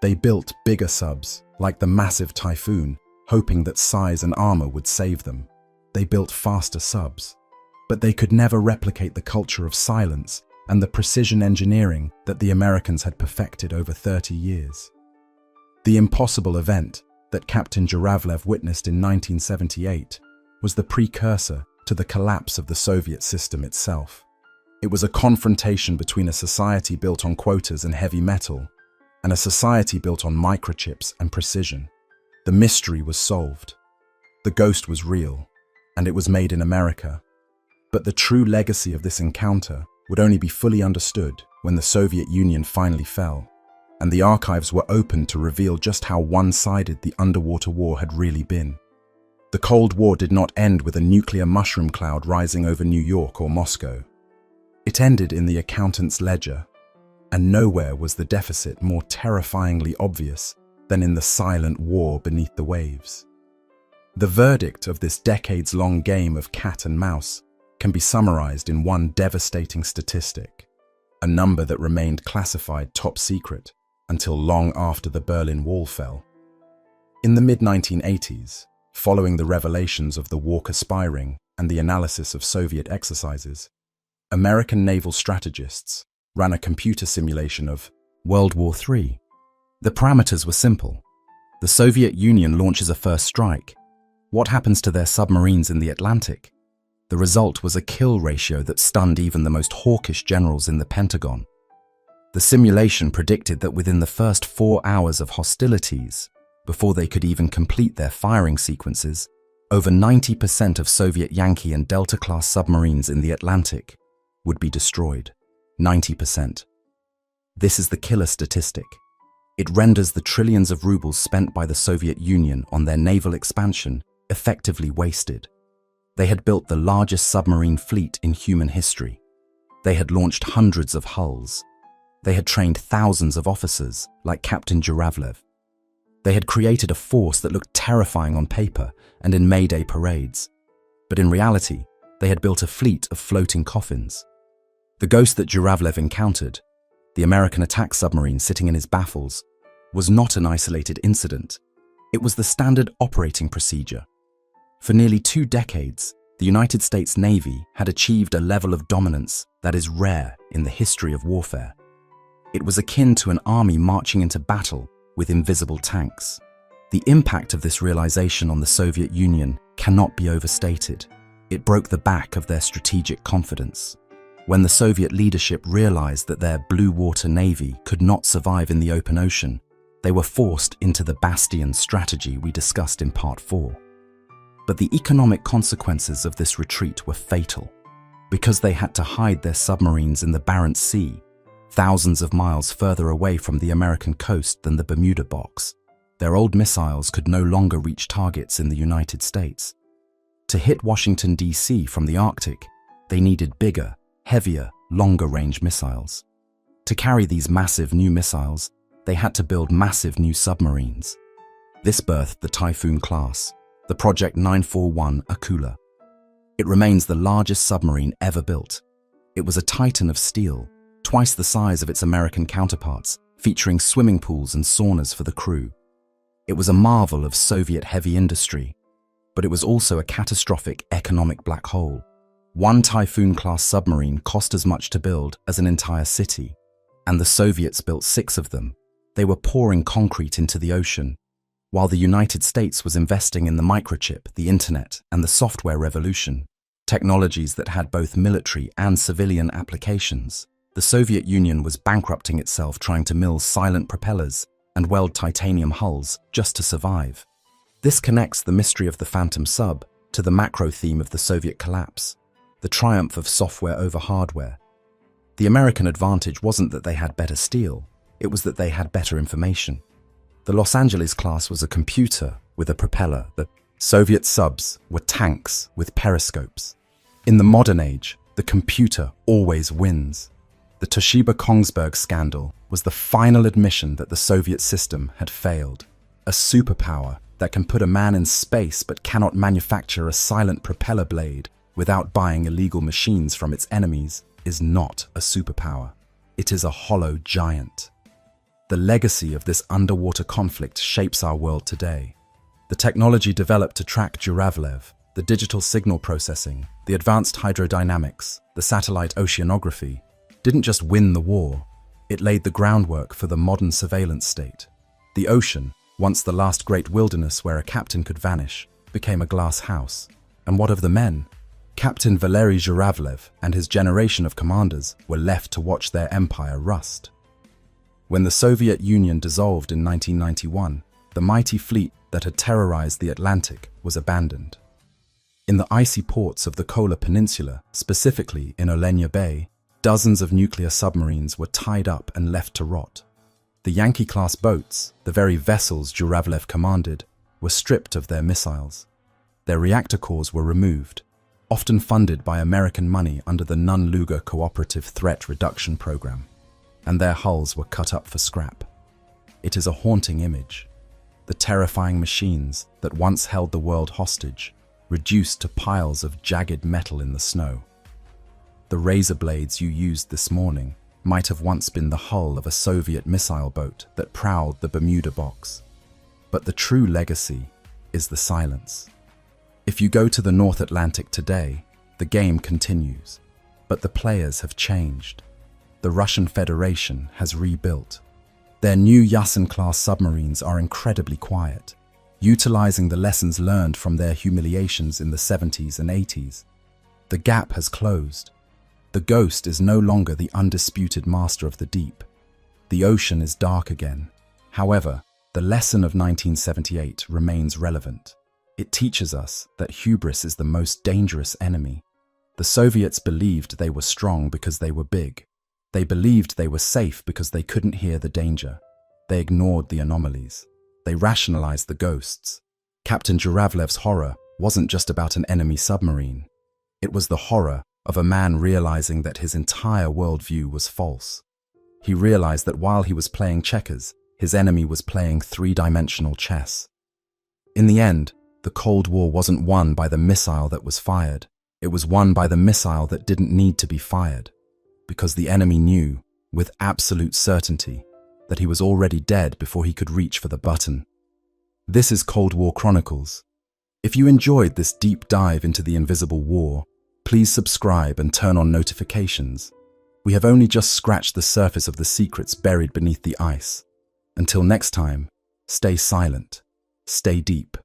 They built bigger subs, like the massive Typhoon, hoping that size and armor would save them. They built faster subs, but they could never replicate the culture of silence and the precision engineering that the Americans had perfected over 30 years. The impossible event that Captain Zhuravlev witnessed in 1978 was the precursor to the collapse of the Soviet system itself. It was a confrontation between a society built on quotas and heavy metal and a society built on microchips and precision. The mystery was solved. The ghost was real, and it was made in America. But the true legacy of this encounter would only be fully understood when the Soviet Union finally fell, and the archives were opened to reveal just how one-sided the underwater war had really been. The Cold War did not end with a nuclear mushroom cloud rising over New York or Moscow. It ended in the accountant's ledger, and nowhere was the deficit more terrifyingly obvious than in the silent war beneath the waves. The verdict of this decades-long game of cat and mouse can be summarized in one devastating statistic, a number that remained classified top secret until long after the Berlin Wall fell. In the mid-1980s, following the revelations of the Walker spy ring, and the analysis of Soviet exercises, American naval strategists ran a computer simulation of World War III. The parameters were simple. The Soviet Union launches a first strike. What happens to their submarines in the Atlantic? The result was a kill ratio that stunned even the most hawkish generals in the Pentagon. The simulation predicted that within the first 4 hours of hostilities, before they could even complete their firing sequences, over 90% of Soviet Yankee and Delta-class submarines in the Atlantic would be destroyed. 90%. This is the killer statistic. It renders the trillions of rubles spent by the Soviet Union on their naval expansion effectively wasted. They had built the largest submarine fleet in human history. They had launched hundreds of hulls. They had trained thousands of officers, like Captain Zhuravlev. They had created a force that looked terrifying on paper and in May Day parades. But in reality, they had built a fleet of floating coffins. The ghost that Zhuravlev encountered, the American attack submarine sitting in his baffles, was not an isolated incident. It was the standard operating procedure. For nearly 2 decades, the United States Navy had achieved a level of dominance that is rare in the history of warfare. It was akin to an army marching into battle with invisible tanks. The impact of this realization on the Soviet Union cannot be overstated. It broke the back of their strategic confidence. When the Soviet leadership realized that their blue water navy could not survive in the open ocean, they were forced into the bastion strategy we discussed in Part 4. But the economic consequences of this retreat were fatal. Because they had to hide their submarines in the Barents Sea, thousands of miles further away from the American coast than the Bermuda Box, their old missiles could no longer reach targets in the United States. To hit Washington, D.C. from the Arctic, they needed bigger, heavier, longer-range missiles. To carry these massive new missiles, they had to build massive new submarines. This birthed the Typhoon class, the Project 941 Akula. It remains the largest submarine ever built. It was a titan of steel, twice the size of its American counterparts, featuring swimming pools and saunas for the crew. It was a marvel of Soviet heavy industry, but it was also a catastrophic economic black hole. One Typhoon-class submarine cost as much to build as an entire city, and the Soviets built 6 of them. They were pouring concrete into the ocean, while the United States was investing in the microchip, the internet, and the software revolution, technologies that had both military and civilian applications. The Soviet Union was bankrupting itself trying to mill silent propellers and weld titanium hulls just to survive. This connects the mystery of the Phantom Sub to the macro theme of the Soviet collapse, the triumph of software over hardware. The American advantage wasn't that they had better steel, it was that they had better information. The Los Angeles class was a computer with a propeller. The Soviet subs were tanks with periscopes. In the modern age, the computer always wins. The Toshiba Kongsberg scandal was the final admission that the Soviet system had failed. A superpower that can put a man in space but cannot manufacture a silent propeller blade without buying illegal machines from its enemies is not a superpower. It is a hollow giant. The legacy of this underwater conflict shapes our world today. The technology developed to track Zhuravlev, the digital signal processing, the advanced hydrodynamics, the satellite oceanography, didn't just win the war, it laid the groundwork for the modern surveillance state. The ocean, once the last great wilderness where a captain could vanish, became a glass house. And what of the men? Captain Valery Zhuravlev and his generation of commanders were left to watch their empire rust. When the Soviet Union dissolved in 1991, the mighty fleet that had terrorized the Atlantic was abandoned. In the icy ports of the Kola Peninsula, specifically in Olenia Bay, dozens of nuclear submarines were tied up and left to rot. The Yankee-class boats, the very vessels Zhuravlev commanded, were stripped of their missiles. Their reactor cores were removed, often funded by American money under the Nunn-Lugar Cooperative Threat Reduction Program, and their hulls were cut up for scrap. It is a haunting image. The terrifying machines that once held the world hostage, reduced to piles of jagged metal in the snow. The razor blades you used this morning might have once been the hull of a Soviet missile boat that prowled the Bermuda Box. But the true legacy is the silence. If you go to the North Atlantic today, the game continues. But the players have changed. The Russian Federation has rebuilt. Their new Yasen-class submarines are incredibly quiet, utilizing the lessons learned from their humiliations in the 70s and 80s. The gap has closed. The Ghost is no longer the undisputed master of the deep. The ocean is dark again. However, the lesson of 1978 remains relevant. It teaches us that hubris is the most dangerous enemy. The Soviets believed they were strong because they were big. They believed they were safe because they couldn't hear the danger. They ignored the anomalies. They rationalized the ghosts. Captain Zhuravlev's horror wasn't just about an enemy submarine. It was the horror of a man realizing that his entire worldview was false. He realized that while he was playing checkers, his enemy was playing three-dimensional chess. In the end, the Cold War wasn't won by the missile that was fired. It was won by the missile that didn't need to be fired, because the enemy knew, with absolute certainty, that he was already dead before he could reach for the button. This is Cold War Chronicles. If you enjoyed this deep dive into the invisible war, please subscribe and turn on notifications. We have only just scratched the surface of the secrets buried beneath the ice. Until next time, stay silent, stay deep.